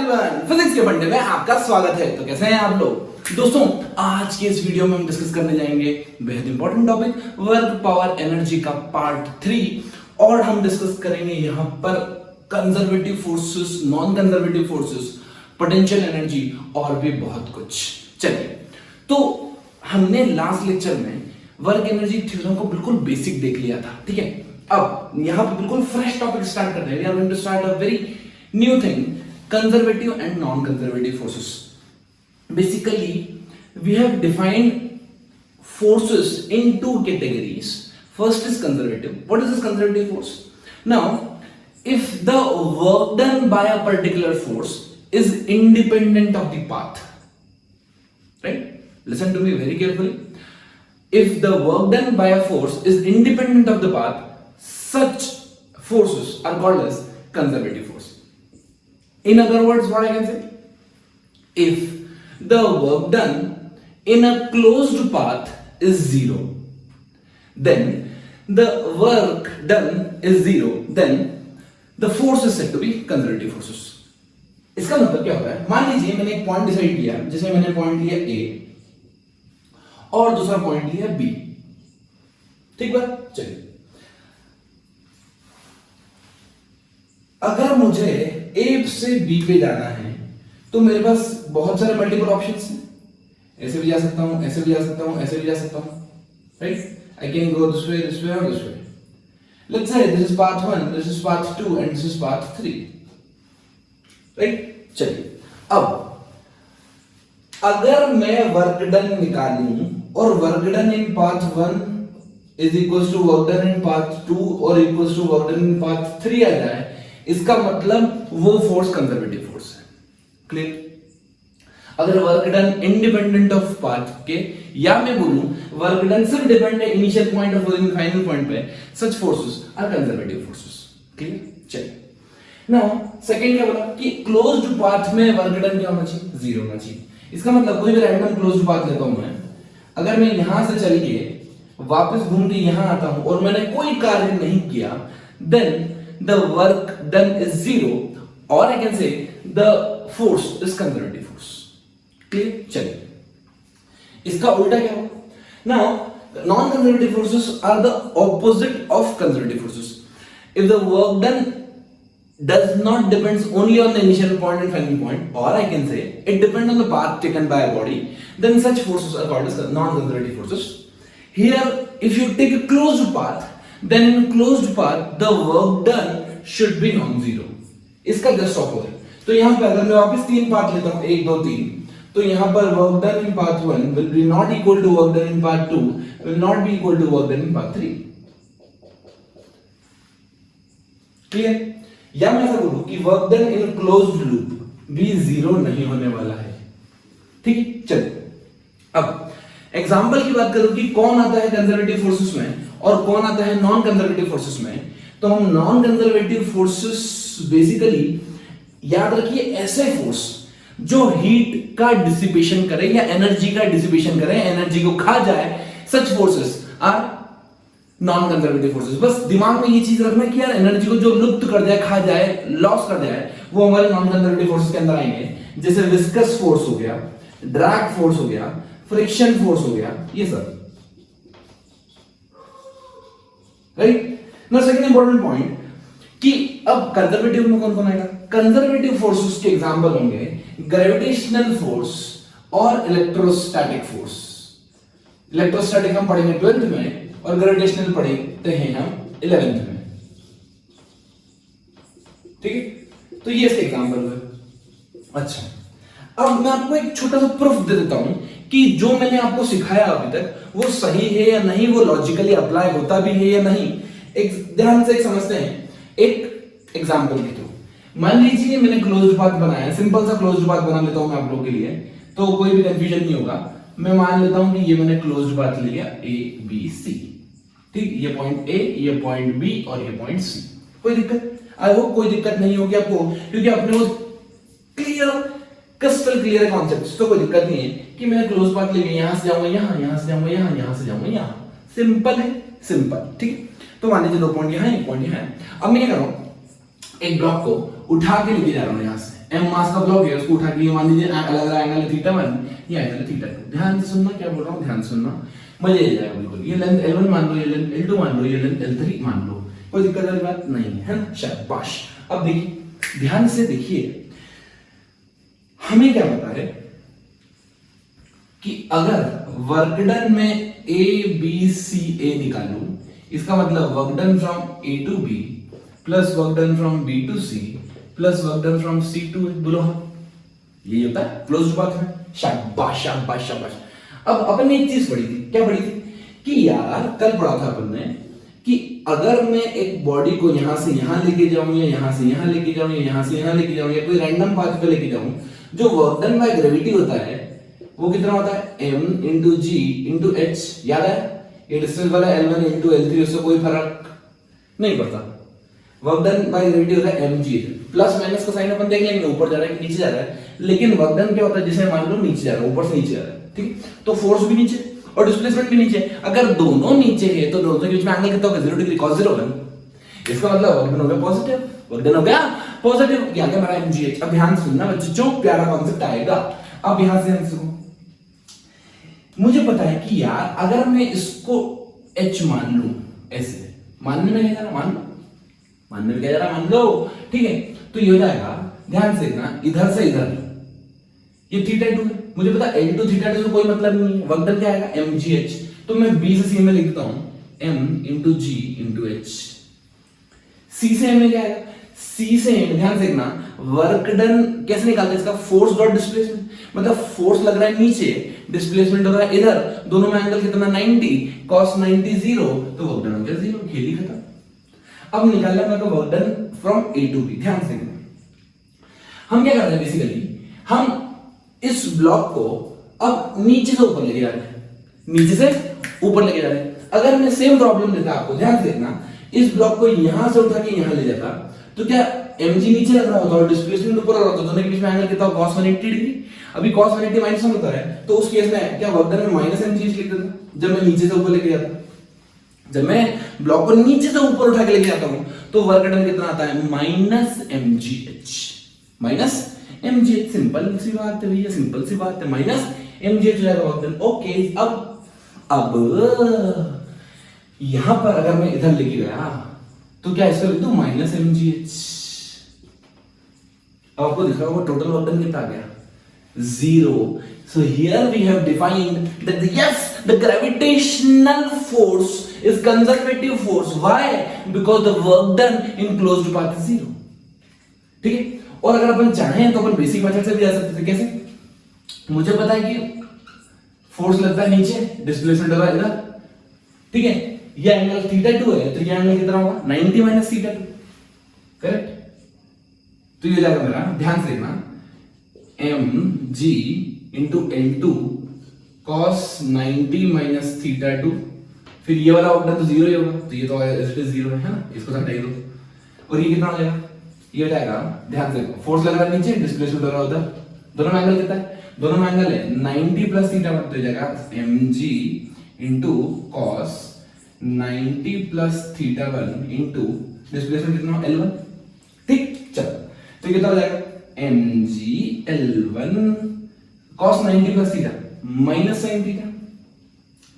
Everyone, physics के फंडे में आपका स्वागत है। तो कैसे हैं आप लोग दोस्तों? आज के इस वीडियो में हम डिस्कस करने जाएंगे बेहद important topic work power energy का पार्ट 3 और हम डिस्कस करेंगे यहां पर conservative forces, non conservative forces, potential energy और भी बहुत कुछ। चलिए, तो हमने लास्ट लेक्चर में वर्क एनर्जी थ्योरम को बिल्कुल बेसिक देख लिया था, ठीक है। अब यहां पर बिल्कुल फ्रेश टॉपिक स्टार्ट कर रहे हैं। We are going to start a very new thing, conservative and non-conservative forces. Basically we have defined forces in two categories. First is conservative. What is this conservative force? Now if the work done by a particular force is independent of the path, right? Listen to me very carefully. If the work done by a force is independent of the path, such forces are called as conservative force. In other words, what I can say? If the work done in a closed path is zero, then the work done is zero, then the force is said to be conservative forces. इसका मतलब क्या होता है? मान लीजिए मैंने एक point decide किया, जिसमें मैंने पॉइंट लिया A और दूसरा पॉइंट लिया B। ठीक बात? चलिए, अगर मुझे A से B पे जाना है तो मेरे पास बहुत सारे मल्टीपल ऑप्शंस हैं। ऐसे भी जा सकता हूं, ऐसे भी जा सकता हूं, ऐसे भी जा सकता हूं, right? I can go this way और this way. Let's say this is path 1, this is path 2 and this is path 3, right? चलिए, अब अगर मैं वर्क डन निकालूं और work done in path 1 is equals to work done in path 2 और equals to work done in path 3 आ जाए, इसका मतलब वो फोर्स कंजर्वेटिव फोर्स है। क्लियर? अगर work done independent of path के, या मैं बोलूं वर्क डन सिर्फ डिपेंड है इनिशियल पॉइंट और फाइनल पॉइंट पे, such forces are conservative forces. Clear? चलिए, नाउ सेकंड क्या बोला कि क्लोज्ड पाथ में वर्क डन क्या होना चाहिए? जीरो होना चाहिए। इसका मतलब कोई भी रैंडम क्लोज्ड पाथ लेता हूं मैं, अगर मैं यहां से चल के वापस घूम के यहां आता हूं और मैंने कोई कार्य नहीं किया, then the work done is zero, or I can say the force is conservative force. Clear? चलिए, इसका उल्टा क्या होगा? Now non-conservative forces are the opposite of conservative forces. If the work done does not depends only on the initial point and final point, or I can say it depends on the path taken by a body, then such forces are called as non-conservative forces. Here if you take a closed path, then in closed path the work done should be non-zero. इसका just opposite. तो यहां पे अगर मैं वापस तीन path लेता हूं, 1 2 3, तो यहां पर work done in path 1 will be not equal to work done in path 2, will not be equal to work done in path 3. Clear? या मैं ऐसा बोलूं कि वर्क डन इन क्लोज्ड लूप भी जीरो नहीं होने वाला है। ठीक है? चलिए, अब एग्जांपल की बात करूं कि कौन आता है कंजर्वेटिव फोर्सेस में और कौन आता है नॉन कंजर्वेटिव फोर्सेस में, तो हम नॉन कंजर्वेटिव फोर्सेस बेसिकली याद रखिए ऐसे फोर्स जो हीट का डिसिपेशन करे या एनर्जी का डिसिपेशन करे, एनर्जी को खा जाए, such forces are non conservative forces. बस दिमाग में ये चीज रखना कि यार एनर्जी को जो लुप्त कर जाए, खा जाए, लॉस कर जाए, वो हमारे नॉन कंजर्वेटिव फोर्सेस के अंदर आएंगे। जैसे विस्कस फोर्स हो गया, ड्रैग फोर्स हो गया, फ्रिक्शन फोर्स हो गया, ये सब, right? Now second important point कि अब कंजर्वेटिव में कौन कौन आएगा? कंजर्वेटिव फोर्सेस के एग्जांपल होंगे ग्रेविटेशनल फोर्स और इलेक्ट्रोस्टैटिक फोर्स। इलेक्ट्रोस्टैटिक हम पढ़ेंगे 12th में और ग्रेविटेशनल पढ़ते हैं हम 11th में। ठीक है? तो ये इसके एग्जांपल हुए। अच्छा, अब मैं आपको एक छोटा सा प्रूफ दे देता हूं कि जो मैंने आपको सिखाया अभी तक वो सही है या नहीं, वो लॉजिकली अप्लाई होता भी है या नहीं। एक ध्यान से समझते हैं एक एग्जांपल के थ्रू। मान लीजिए मैंने क्लोज्ड पाथ बनाया, सिंपल सा क्लोज्ड पाथ बना लेता हूं मैं आप लोगों के लिए, तो कोई भी कंफ्यूजन नहीं होगा। मैं मान लेता हूं कि ये मैंने क्लोज्ड पाथ लिया A B C, ठीक? ये पॉइंट A, ये पॉइंट B और ये पॉइंट C। कोई दिक्कत? आई होप कोई दिक्कत नहीं होगी आपको, क्योंकि अपने वो क्लियर, क्रिस्टल क्लियर कॉन्सेप्ट्स, तो कोई दिक्कत नहीं है कि मैंने क्लोज पाथ ले लिया, यहां से जाऊंगा यहां, यहां से जाऊंगा यहां, यहां से जाऊंगा यहां। सिंपल है, सिंपल। ठीक है? तो मान लीजिए 2 पॉइंट यहां, 1 पॉइंट यहां है। अब मैं क्या कर रहा हूं, एक ब्लॉक को उठा के लेके जा रहा हूं यहां से, m मास का ब्लॉक है, उसको उठा के मान लीजिए अलग अलग एंगल है θ1, ये एंगल है θ2। ध्यान से सुनना क्या बोल रहा हूँ, ध्यान से सुनना, मजा आ जाएगा बिल्कुल। ये लेंथ L1 मान लो, ये लेंथ L2 मान लो, ये लेंथ L3 मान लो, कोई दिक्कत वाली बात नहीं है ना, शाबाश। अब देखिए, ध्यान से देखिए, हमें क्या पता है कि अगर वर्क डन में A B C A निकालूं, इसका मतलब work done from A to B plus work done from B to C plus work done from C to A, बोलो हाँ, यही होता है क्लोज्ड पाथ में। शाबाश शाबाश शाबाश। अब अपन ने एक चीज पढ़ी थी, क्या पढ़ी थी कि यार कल पढ़ा था अपन ने कि अगर मैं एक बॉडी को यहां से यहां लेके जाऊं या यहां से यहां लेके जाऊं या यहां से यहां लेके जाऊं या कोई रैंडम पाथ पे लेके जाऊं, जो वर्क डन बाय ग्रेविटी होता है वो कितना होता है, m into g into h। याद है ये डिस्टेंस वाला L1 into L3, उससे कोई फर्क नहीं पड़ता। वर्क डन बाय ग्रेविटी होता है mg, प्लस माइनस का साइन अपन देख लेंगे, ऊपर जा रहा है कि नीचे जा रहा है, लेकिन वर्क डन क्या होता है, जिसे मान लो नीचे जा रहा है, ऊपर से नीचे जा रहा है, ठीक है, तो फोर्स भी नीचे और डिस्प्लेसमेंट भी नीचे। अगर दोनों नीचे है तो दोनों के बीच में एंगल कितना होगा, 0 डिग्री cos 0 1। इसका मतलब वर्क डन हो गया पॉजिटिव, वर्क डन हो गया पॉजिटिव, ये आ गया मेरा mgh। अब ध्यान सुनना बच्चों, जो प्यारा कॉन्सेप्ट आएगा। अब यहां से आंसर को मुझे पता है कि यार अगर मैं इसको h मान लूं, ऐसे मानने में क्या जा रहा, मान लो, मानने में क्या जा रहा, मान लो, ठीक है, तो ये हो जाएगा, ध्यान से देखना, इधर से इधर ये θ2 है, मुझे पता L2 θ2 से कोई मतलब नहीं है, वर्क डन क्या आएगा mgh, तो मैं B से C में लिखता हूं m into g into h। C से m में क्या आएगा, C से m, ध्यान से देखना, वर्क डन कैसे निकालते हैं इसका, फोर्स डॉट डिस्प्लेसमेंट, मतलब फोर्स लग रहा है नीचे, डिस्प्लेसमेंट हो रहा है इधर, दोनों में एंगल कितना 90, cos 90 0, तो वर्क डन हो गया 0, खेल ही खत्म। अब निकालना मेरे को work done from A to B। ध्यान से हम क्या कर रहे हैं, बेसिकली हम इस ब्लॉक को अब नीचे से ऊपर लेके जा रहे हैं, नीचे से ऊपर लेके जा रहे हैं। अगर मैं सेम प्रॉब्लम देता आपको, ध्यान से देखना, इस ब्लॉक को यहां से उठा के यहां ले जाता, तो क्या mg नीचे लग रहा होता और डिस्प्लेसमेंट ऊपर हो रहा होता, दोनों के बीच में एंगल कितना होगा, cos 180 डिग्री। अभी cos 180 माइनस 1 होता है, तो उस केस में क्या वर्क डन में माइनस mgh लिख देता, जब मैं नीचे से ऊपर लेके जाता, जब मैं ब्लॉक को नीचे से ऊपर उठा के लेके जाता हूं, तो वर्क डन कितना आता है, minus mgh, minus mgh। Simple सी बात है भैया, सिंपल सी बात है, माइनस mgh हो जाएगा वर्क डन। ओके, अब यहां पर अगर मैं इधर लेके गया तो क्या इसका लिख दूं, माइनस mgh। अब आपको दिख रहा होगा टोटल वर्क डन कितना आ गया, 0। So here we have defined that yes, the gravitational force is conservative force. Why? Because the work done in closed path is 0. ठीक है, और अगर अपन चाहें तो अपन बेसिक मेथड से भी जा सकते थे। कैसे, मुझे पता है कि फोर्स लगता है नीचे, डिस्प्लेसमेंट होगा इधर, ठीक है, ये एंगल θ2 है, तो ये एंगल कितना होगा, 90 माइनस θ2, करेक्ट। तो ये जाएगा मेरा, ध्यान से देखना, mg into L2 cos 90 minus θ2, फिर ये वाला वर्क डन तो 0 ही होगा, तो ये तो 0 है ना, इसको हटा दो, और ये कितना हो जाएगा, ये हो जाएगा, ध्यान से, फोर्स लग रहा है नीचे, डिस्प्लेसमेंट हो रहा है उधर, दोनों में एंगल कितना है, दोनों में एंगल है 90 प्लस θ1, तो हो जाएगा mg into cos 90 plus θ1 into displacement कितना L1, ठीक। चलो, तो ये कितना हो जाएगा, mg L1 cos 90 plus theta minus sine theta,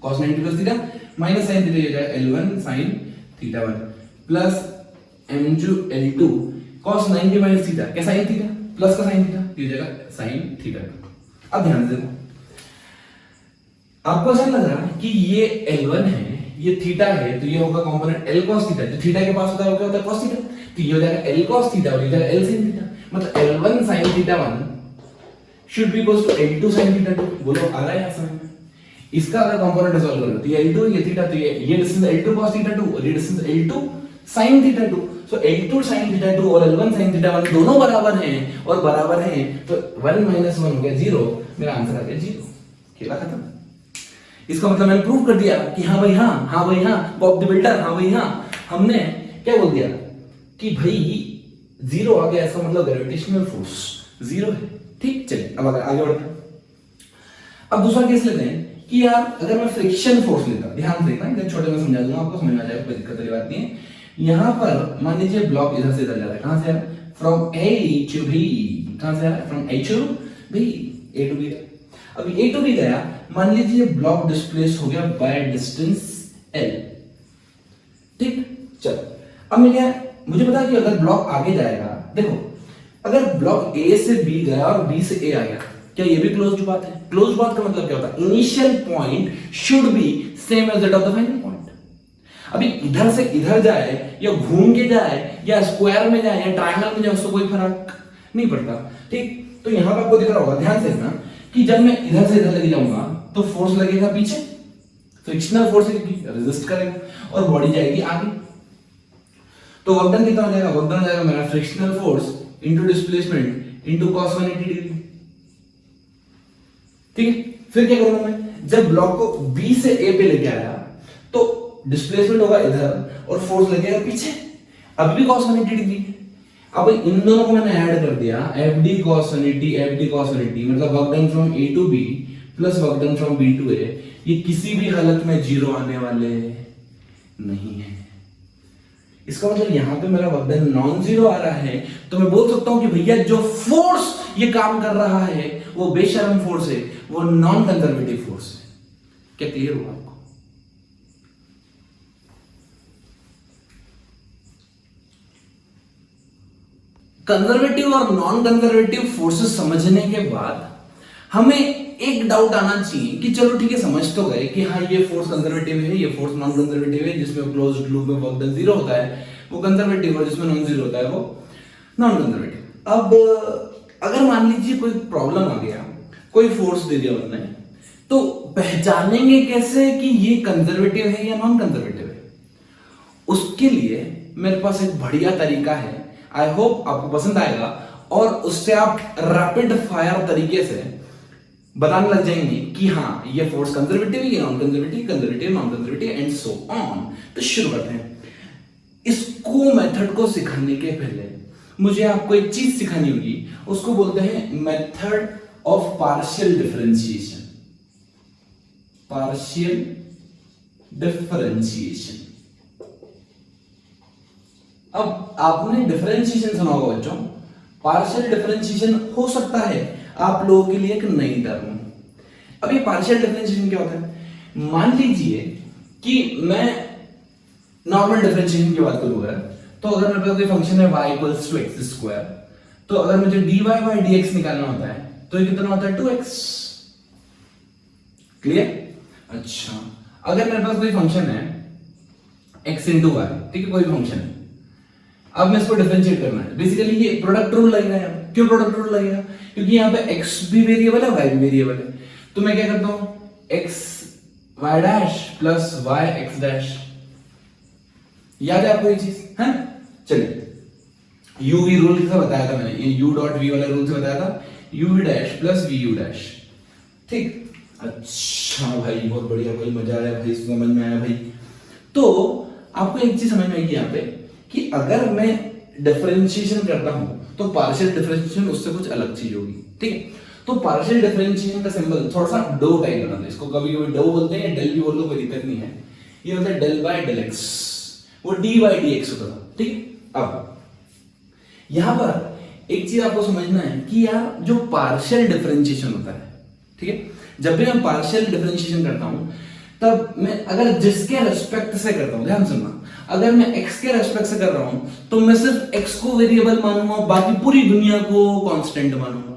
cos 90 plus theta minus sine theta, ये हो जाएगा L1 sin θ1 plus mg L2 cos 90 minus theta, क्या साइन थीटा प्लस का साइन थीटा, ये हो जाएगा sin θ2। अब ध्यान से देखो, आपको ऐसा लग रहा है कि ये L1 है, ये थीटा है, तो ये होगा कंपोनेंट L cos थीटा, जो थीटा के पास होता है वो क्या होता है, cos थीटा, तो ये हो जाएगा L cos थीटा और ये हो जाएगा L sin थीटा, मतलब L1 sin θ1 should be equals to L2 sin θ2। बोलो आ रहा है यहाँ समझ में, इसका अगर कंपोनेंट सॉल्व करो तो ये L2 ये थीटा, तो ये डिस्टेंस L2 cos θ2 और ये डिस्टेंस L2 sin θ2, सो L2 sin θ2 और L1 sin θ1 दोनों बराबर हैं, और बराबर हैं तो 1 माइनस 1 हो गया 0, मेरा आंसर आ गया 0, खेला खत्म। इसका मतलब मैंने प्रूव कर दिया कि हाँ भाई हाँ, हाँ भाई हाँ, बॉब द बिल्डर, हाँ भाई हाँ, हमने क्या बोल दिया कि भाई 0 आ गया, इसका मतलब ग्रेविटेशनल फोर्स 0 है, ठीक। चलिए अब आगे बढ़ते हैं। अब दूसरा केस लेते हैं कि यार अगर मैं फ्रिक्शन फोर्स लेता, ध्यान से देखना, इधर छोटे में समझा दूंगा आपको, समझ में आ जाएगा, कोई दिक्कत वाली बात नहीं है। यहां पर मान लीजिए ब्लॉक इधर से इधर जा रहा है, कहां से, फ्रॉम A to B, कहां से आया? From H to B, A to B. अभी ए टू बी गया, मान लीजिए ब्लॉक डिस्प्लेस हो गया बाय डिस्टेंस एल, ठीक। चल अब मुझे पता है कि अगर ब्लॉक आगे जाएगा, देखो अगर ब्लॉक ए से बी गया और बी से ए आ गया, क्या ये भी क्लोज्ड बात है? क्लोज्ड बात का मतलब क्या होता है? Initial point should be same as that of the final point. अभी इधर से इधर जाए या घूम के जाए या स्क्वायर में जाए या ट्रायंगल में जाए, उससे कोई फर्क नहीं पड़ता, ठीक। तो यहां पर आपको दिख रहा होगा, ध्यान से देखना कि जब मैं इधर से इधर लेके जाऊंगा तो फोर्स लगेगा पीछे, फ्रिक्शनल फोर्स रेजिस्ट करेगा, और बॉडी जाएगी आगे। तो वर्क डन कितना हो जाएगा? वर्क डन हो जाएगा मेरा frictional force into displacement into cos 180 degree, ठीक है। फिर क्या करूंगा मैं? जब ब्लॉक को बी से ए पे लेके आया तो डिस्प्लेसमेंट होगा इधर और फोर्स लगेगा पीछे, अभी भी cos 180 डिग्री। अब इन दोनों को मैंने ऐड कर दिया, FD cos 180 मतलब work done from A to B plus work done from B to A, ये किसी भी हालत में जीरो आने वाले नहीं है। इसका मतलब यहां पे मेरा वर्क डन नॉन जीरो आ रहा है, तो मैं बोल सकता हूं कि भैया जो फोर्स ये काम कर रहा है वो बेशर्म फोर्स है, वो नॉन कंजर्वेटिव फोर्स है। क्या क्लियर हुआ आपको? कंजर्वेटिव और नॉन कंजर्वेटिव फोर्सेस समझने के बाद हमें एक डाउट आना चाहिए कि चलो ठीक है, समझ तो गए कि हाँ ये फोर्स कंजर्वेटिव है, ये फोर्स नॉन कंजर्वेटिव है। जिसमें क्लोज्ड लूप में वर्क डन जीरो होता है वो कंजर्वेटिव, और जिसमें नॉन जीरो होता है वो नॉन कंजर्वेटिव। अब अगर मान लीजिए कोई प्रॉब्लम आ गया, कोई फोर्स दे दिया उन्होंने, तो पहचानेंगे कैसे कि ये कंजर्वेटिव है या नॉन कंजर्वेटिव है? उसके लिए मेरे पास एक बढ़िया तरीका है, आई होप आपको पसंद आएगा, और उससे आप रैपिड फायर तरीके से बताने लग जाएंगे कि हाँ ये फोर्स कंजर्वेटिव है, non conservative, conservative, non conservative and so on. तो शुरू करते हैं। इसको मेथड को सिखाने के पहले मुझे आपको एक चीज सिखानी होगी, उसको बोलते हैं method of partial differentiation. Partial differentiation. अब आपने डिफरेंशिएशन सुना होगा बच्चों, पार्शियल डिफरेंशिएशन हो सकता है आप लोगों के लिए एक नई टर्म। अब ये पार्शियल डिफरेंशिएशन क्या होता है? मान लीजिए कि मैं नॉर्मल डिफरेंशिएशन की बात करूंगा, तो अगर मेरे पास कोई फंक्शन है y equals to x square, तो अगर मुझे dy बाय dx निकालना होता है तो ये कितना होता है? 2x। क्लियर? अच्छा, अगर मेरे पास कोई फंक्शन है x इंटू वाई, ठीक है, कोई फंक्शन है, अब मैं इसको डिफरेंशिएट करना है, बेसिकली ये प्रोडक्ट रूल लगेगा यार। क्यों प्रोडक्ट रूल लगेगा? क्योंकि यहाँ पे x भी वेरिएबल है, y भी वेरिएबल है। तो मैं क्या करता हूं, x y dash plus y x dash. याद है आपको ये चीज? है? चलिए, u v रूल किससे बताया था मैंने? ये u डॉट v वाला रूल से बताया था, u v dash plus v u dash, ठीक। अच्छा भाई, बहुत बढ़िया भाई, मजा आया भाई, समझ में आया भाई। तो आपको एक चीज समझ में आएगी यहाँ पे कि अगर मैं डिफरेंशिएशन करता हूं तो पार्शियल डिफरेंशिएशन उससे कुछ अलग चीज होगी, ठीक है। तो पार्शियल डिफरेंशिएशन का सिंबल थोड़ा सा डो टाइप बनाते हैं, इसको कभी कभी डो बोलते हैं, डेल भी बोल लो, कोई दिक्कत नहीं है। ये होता है डेल बाय डेल एक्स, वो डी बाई डी एक्स होता था, ठीक है। अब यहां पर एक चीज आपको समझना है कि यार जो पार्शियल डिफरेंशिएशन होता है, ठीक है, जब भी मैं पार्शियल डिफरेंशिएशन करता हूं तब मैं अगर जिसके रेस्पेक्ट से करता हूं, ध्यान सुनना, अगर मैं x के रेस्पेक्ट से कर रहा हूं तो मैं सिर्फ x को वेरिएबल मानूंगा, बाकी पूरी दुनिया को कांस्टेंट मानूंगा।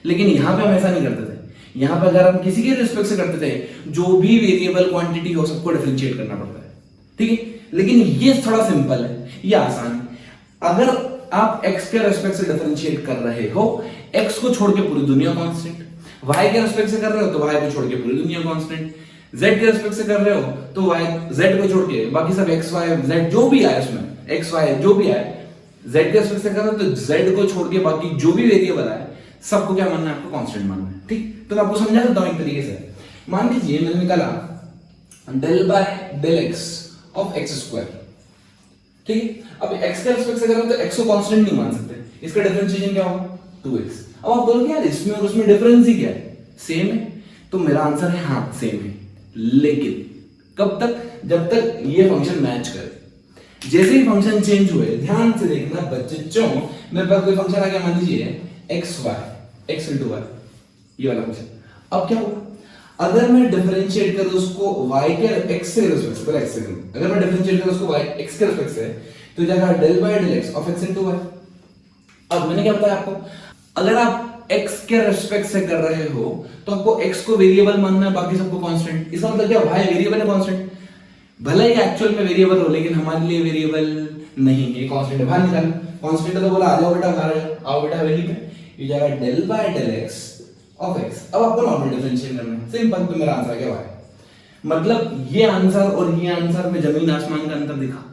लेकिन यहां पे हम ऐसा नहीं करते थे। यहां पे अगर हम किसी के रेस्पेक्ट से करते थे, जो भी वेरिएबल क्वांटिटी हो सबको डिफरेंशिएट करना पड़ता है, ठीक है। लेकिन ये थोड़ा सिंपल है, ये आसान है। अगर आप x के रेस्पेक्ट से डिफरेंशिएट कर रहे हो, x को छोड़ के पूरी दुनिया कांस्टेंट, y के रेस्पेक्ट से कर रहे हो तो y को छोड़ के पूरी दुनिया कांस्टेंट, z के रेस्पेक्ट से कर रहे हो तो y z को छोड़ के बाकी सब x y z जो भी आए उसमें x y जो भी आए, z के रेस्पेक्ट से कर रहे हो तो z को छोड़ के बाकी जो भी वेरिएबल आए सबको क्या मानना है? आपको कांस्टेंट मानना है, ठीक। तो मैं आपको समझा देता हूं एक तरीके से। मान लीजिए मैंने निकाला del by del x of x square, ठीक है। अब x के रेस्पेक्ट से कर रहे हो तो x को कांस्टेंट नहीं मान सकते, इसका डिफरेंशिएशन क्या होगा? 2x। अब आप बोलोगे यार इसमें और उसमें डिफरेंस ही क्या है? सेम है। तो मेरा आंसर है हाँ सेम है, लेकिन कब तक? जब तक ये फंक्शन मैच करे। जैसे ही फंक्शन चेंज हुए, ध्यान से देखना बच्चों, मेरे पास कोई फंक्शन आ गया, मान लीजिए x y x into y, ये वाला फंक्शन। अब क्या होगा, अगर मैं डिफरेंशिएट करूं उसको y के x से रिस्पेक्ट से, पहले x से करूं, अगर मैं डिफरेंशिएट करूं उसको y x के रिस्पेक्ट से, तो जाएगा del by del x of x into y। अब मैंने क्या बताया आपको, अगर आप x के रिस्पेक्ट से कर रहे हो तो आपको x को वेरिएबल मानना है, बाकी सबको कांस्टेंट। इसका मतलब क्या, y वेरिएबल है कांस्टेंट, भले ही एक्चुअल में वेरिएबल हो लेकिन हमारे लिए वेरिएबल नहीं है, कांस्टेंट है, बाहर निकाल कांस्टेंट है तो बोला आ जाओ बेटा बाहर आओ बेटा वैल्यू पे, ये जाएगा del by del x of x। अब आपको नॉर्मल डिफरेंशिएट करना है, सिंपल, तो मेरा आंसर क्या है, मतलब ये आंसर और ये आंसर में जमीन आसमान का अंतर दिखा।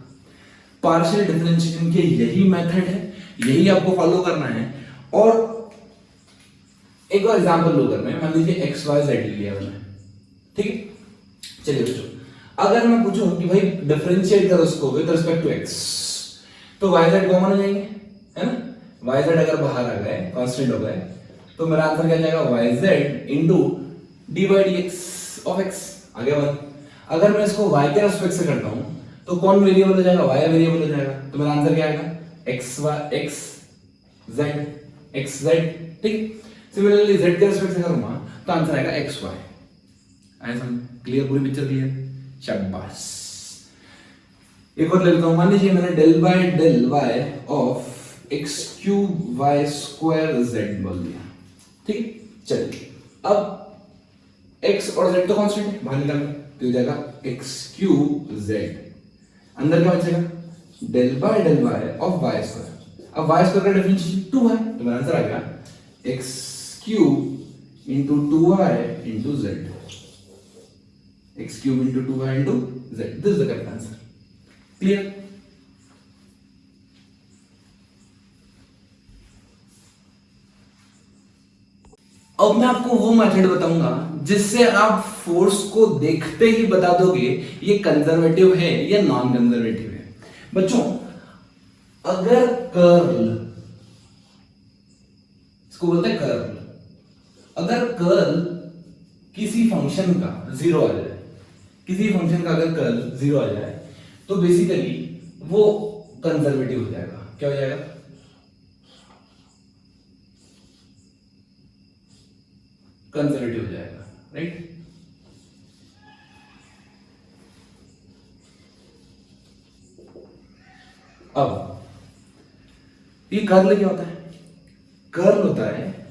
पार्शियल डिफरेंशिएशन के यही मेथड है, यही आपको फॉलो करना है। और एक और एग्जांपल लो, कर मैं मान लीजिए x y z लिया मैंने, ठीक है। चलिए बच्चों, अगर मैं पूछूं कि भाई डिफरेंशिएट करो उसको विद रिस्पेक्ट टू x, तो y z कॉमन हो जाएंगे, है ना। y z अगर बाहर आ गए, कांस्टेंट हो गए, तो मेरा आंसर क्या जाएगा, yz into D by D x of x। आगे बढ़, अगर मैं इसको y के रिस्पेक्ट से करता हूं तो कौन वेरिएबल हो जाएगा, y वेरिएबल हो जाएगा, तो मेरा आंसर क्या आएगा, x z, ठीक। सिमिलरली z के रिस्पेक्ट से करूंगा तो आंसर आएगा xy। आया समझ, क्लियर, पूरी पिक्चर क्लियर, शाबाश। एक और ले लेता हूं, मान लीजिए मैंने del by del y of x cube y square z बोल दिया, ठीक। चलिए, अब x और z तो कांस्टेंट है, बाहर निकाल तो हो जाएगा x क्यूब z, अंदर क्या बचेगा, del by del y of y square. अब y स्क्वायर का डिफरेंशिएशन 2 है, तो मेरा आंसर आ गया x cube into 2y into z, x cube into 2y into z, this is the correct answer. Clear. अब मैं आपको वो मेथड बताऊंगा जिससे आप फोर्स को देखते ही बता दोगे ये कंजर्वेटिव है या नॉन कंजर्वेटिव है। बच्चों, अगर कर्ल, इसको बोलते हैं कर्ल, अगर कर्ल किसी फंक्शन का जीरो आ जाए, किसी फंक्शन का अगर कर्ल जीरो आ जाए तो बेसिकली वो कंजर्वेटिव हो जाएगा। क्या हो जाएगा, कंजर्वेटिव हो जाएगा, राइट। अब ये कर्ल क्या होता है, कर्ल होता है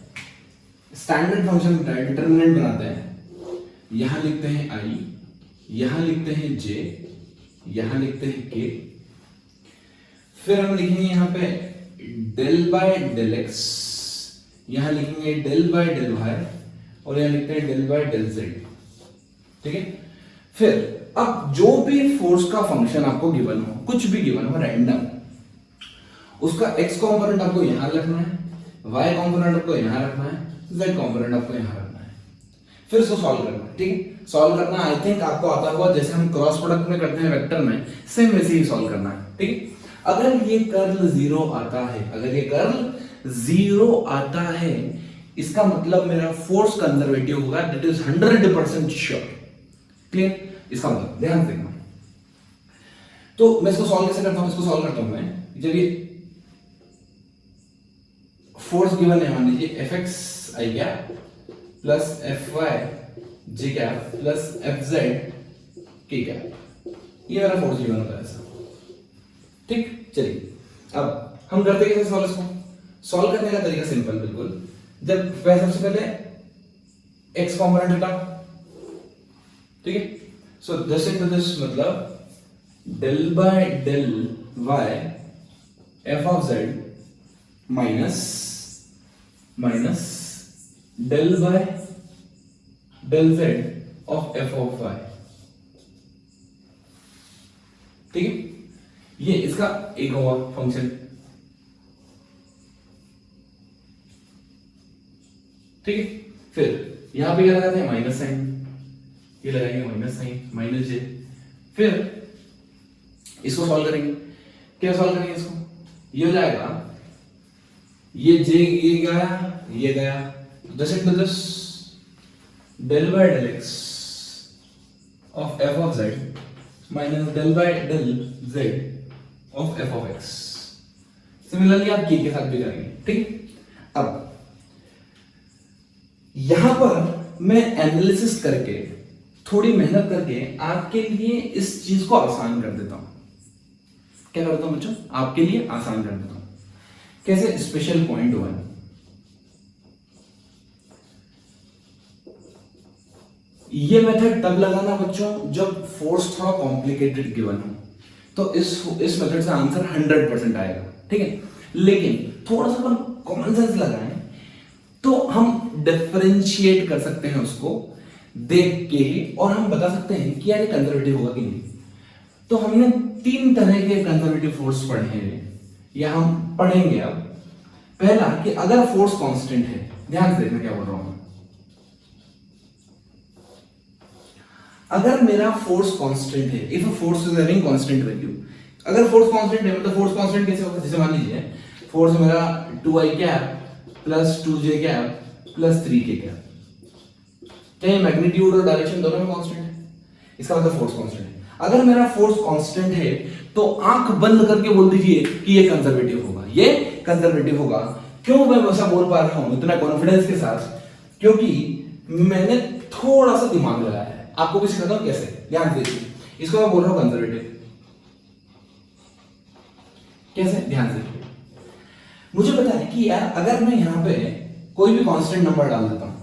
स्टैंडर्ड फंक्शन होता है, डिटरमिनेंट बनाते हैं, यहां लिखते हैं i, यहां लिखते हैं j, यहां लिखते हैं k, फिर हम लिखेंगे यहां पे del by del x, यहां लिखेंगे del by del y, और यहां लिखते हैं del by del z, ठीक है। फिर अब जो भी फोर्स का फंक्शन आपको गिवन हो, कुछ भी गिवन हो रैंडम, उसका x कंपोनेंट आपको यहां रखना है, y कंपोनेंट आपको यहां रखना है, z कंपोनेंट आपको यहां रखना है, फिर इसको सॉल्व करना है, ठीक है। सॉल्व करना आई थिंक आपको आता हुआ, जैसे हम क्रॉस प्रोडक्ट में करते हैं वेक्टर में, सेम वैसे ही सॉल्व करना है, ठीक है। अगर ये कर्ल जीरो आता है, अगर ये कर्ल जीरो आता है, इसका मतलब मेरा फोर्स कंजर्वेटिव होगा, दैट इज 100% श्योर। क्लियर, इसका मतलब ध्यान देना। तो मैं इसको सॉल्व कैसे करता हूं, इसको सॉल्व करता हूं मैं, जब ये फोर्स गिवन है, मान लीजिए fx आई क्या प्लस fy j क्या प्लस fz k क्या, ये मेरा फोर्स गिवन होता है ऐसा, ठीक। चलिए, अब हम करते कैसे सॉल्व इसको, सॉल्व करने का तरीका सिंपल बिल्कुल। जब सबसे पहले x कंपोनेंट हटाओ, ठीक है। सो दिस इनटू दिस, मतलब del by del y f of z minus del by del z of f of y, ठीक है। ये इसका एक हुआ फंक्शन, ठीक है। फिर यहां पे क्या लगाते हैं, माइनस साइन, ये लगाएंगे माइनस साइन माइनस जे, फिर इसको सॉल्व करेंगे। क्या सॉल्व करेंगे इसको, ये हो जाएगा, ये जे ये गया, this into this del by del x of f of z minus del by del z of f of x। Similarly आप k के साथ भी करेंगे, ठीक। अब यहां पर मैं एनालिसिस करके, थोड़ी मेहनत करके आपके लिए इस चीज को आसान कर देता हूं। क्या करता हूं बच्चों? आपके लिए आसान कर देता हूं। कैसे? स्पेशल पॉइंट 1, ये मेथड तब लगाना बच्चों जब फोर्स थोड़ा कॉम्प्लिकेटेड गिवन हो, तो इस मेथड से आंसर 100% आएगा, ठीक है। लेकिन थोड़ा सा कॉमन सेंस लगाएं तो हम डिफरेंशिएट कर सकते हैं उसको देख के ही, और हम बता सकते हैं कि यार ये कंजर्वेटिव होगा कि नहीं। तो हमने 3 तरह के कंजर्वेटिव फोर्स पढ़े हैं, या हम पढ़ेंगे अब। पहला कि अगर फोर्स कांस्टेंट है, ध्यान से देखना क्या बोल रहा हूं मैं। अगर मेरा फोर्स कांस्टेंट है, if force is having constant value, अगर फोर्स कांस्टेंट है मतलब फोर्स कांस्टेंट कैसे होगा? जैसे मान लीजिए फोर्स मेरा 2i cap plus 2j cap plus 3k cap, क्या ये मैग्नीट्यूड और डायरेक्शन दोनों में कांस्टेंट है? इसका मतलब फोर्स कांस्टेंट है। अगर मेरा फोर्स कांस्टेंट है तो आंख बंद करके बोल दीजिए कि ये कंजर्वेटिव होगा, ये कंजर्वेटिव होगा। क्यों मैं वैसा बोल पा रहा हूं इतना कॉन्फिडेंस के साथ? क्योंकि मैंने थोड़ा सा दिमाग लगाया है। आपको भी सिखाता हूं कैसे, ध्यान दीजिए। इसको मैं बोल रहा हूं कंजर्वेटिव। कैसे? ध्यान से। मुझे पता है कि यार अगर मैं यहां पे कोई भी कांस्टेंट नंबर डाल देता हूं,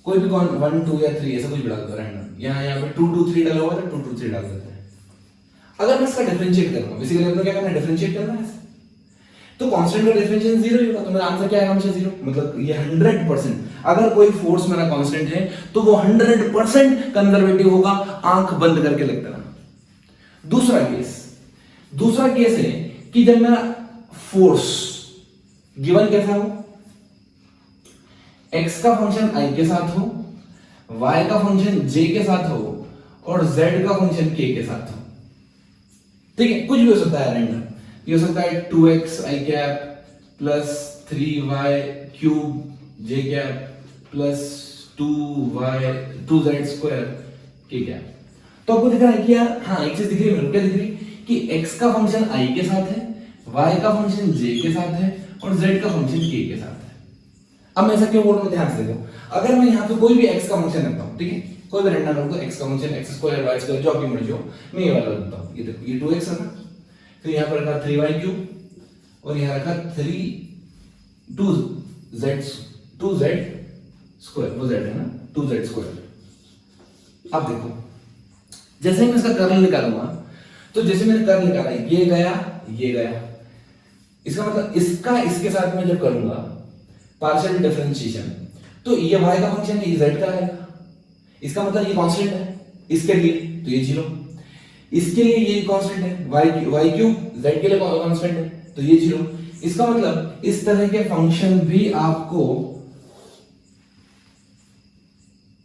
कोई भी 1 2 या 3 ऐसा कुछ भी डाल देता हूं रैंडम, यहां पे 2 2 3 डाला हुआ है, 2 2 3 डाल देते हैं। अगर मैं इसका डिफरेंशिएट करूंगा, बेसिकली अपने क्या करना है? डिफरेंशिएट करना है। तो कांस्टेंट का डिफरेंशिएशन 0 ही होगा, तो मेरा आंसर क्या आएगा? हमेशा 0। मतलब ये 100%, अगर कोई फोर्स मेरा कांस्टेंट है तो वो 100% कंजर्वेटिव होगा, आंख बंद करके लगता है। दूसरा केस है कि जब मेरा फोर्स गिवन कैसा हो? x का फंक्शन i के साथ हो, y का फंक्शन j के साथ हो, और z का फंक्शन k के साथ हो। ठीक है, कुछ भी हो सकता है रैंडम। ये हो सकता है 2x i cap plus 3y cube j cap plus 2z square k cap. तो आपको दिख रहा है कि यार हाँ एक चीज दिख रही है मेरे को, क्या दिख रही कि x का फंक्शन i के साथ है, y का फंक्शन j के साथ है, और z का फंक्शन k के साथ है। अब मैं ऐसा क्यों बोल रहा हूं? ध्यान से देखो। अगर मैं यहाँ पे कोई भी x का फंक्शन रखता हूँ, ठीक है, कोई भी रैंडम रखता हूँ, x का function x square y square जो आपकी मर्जी हो, मैं ये वाला रखता हूँ। ये देखो, ये 2x है ना, फिर यहाँ पर रखा 3y क्यूब, और यहाँ रखा 2z स्क्वायर, वो z है ना, 2z स्क्वायर। अब देखो, जैसे ही मैं इसका कर्ल निकालूंगा, तो जैसे मैंने कर्ल निकाला, ये गया, इसका मतलब इसका इसके साथ में जब करूंगा पार्शियल डिफरेंशिएशन, तो ये y का फंक्शन है, ये z का आएगा। इसका मतलब ये कांस्टेंट है इसके लिए, तो ये 0। इसके लिए ये कांस्टेंट है, y क्यूब, z के लिए कांस्टेंट है, तो ये 0। इसका मतलब इस तरह के फंक्शन भी आपको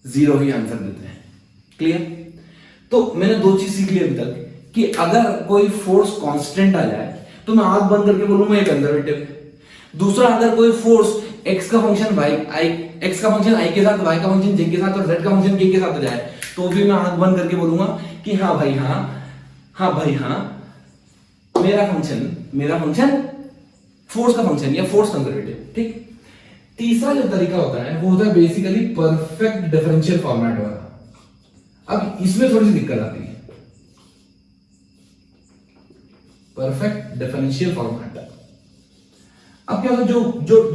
0 ही आंसर देते हैं। क्लियर? तो मैंने 2 चीज सीख ली अभी तक कि अगर कोई फोर्स कांस्टेंट आ जाए तो मैं आंख बंद करके बोलूंगा ये कंजर्वेटिव है। दूसरा, अगर कोई फोर्स x का फंक्शन x का फंक्शन i के साथ, y का फंक्शन j के साथ, और z का फंक्शन k के साथ आ जाए, तो भी मैं आंख बंद करके बोलूंगा कि हाँ भाई हाँ, मेरा फंक्शन फोर्स का फंक्शन या फोर्स कंजर्वेटिव। ठीक। तीसरा जो तरीका होता है वो होता है बेसिकली परफेक्ट डिफरेंशियल फॉर्मेट वाला। अब इसमें थोड़ी सी दिक्कत आती है, परफेक्ट डिफरेंशियल फॉर्मेट। अब क्या होता है,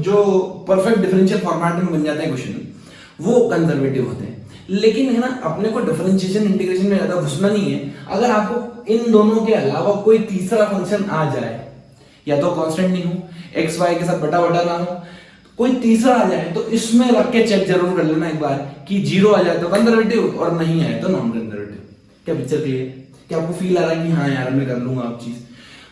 जो परफेक्ट डिफरेंशियल फॉर्मेट में बन जाते हैं क्वेश्चन, वो कंजर्वेटिव होते हैं। लेकिन है ना, अपने को डिफरेंशिएशन इंटीग्रेशन में ज्यादा घुसना नहीं है। अगर आपको इन दोनों के अलावा कोई तीसरा फंक्शन आ जाए, या तो कांस्टेंट नहीं हो, एक्स वाई के साथ बटा ना हो, कोई तीसरा आ जाए, तो इसमें रख के चेक जरूर कर लेना एक बार कि 0 आ जाए तो कंजर्वेटिव और नहीं आए तो नॉन कंजर्वेटिव। क्या पिक्चर क्लियर? क्या आपको फील आ रहा है कि हाँ यार मैं कर लूंगा अब चीज?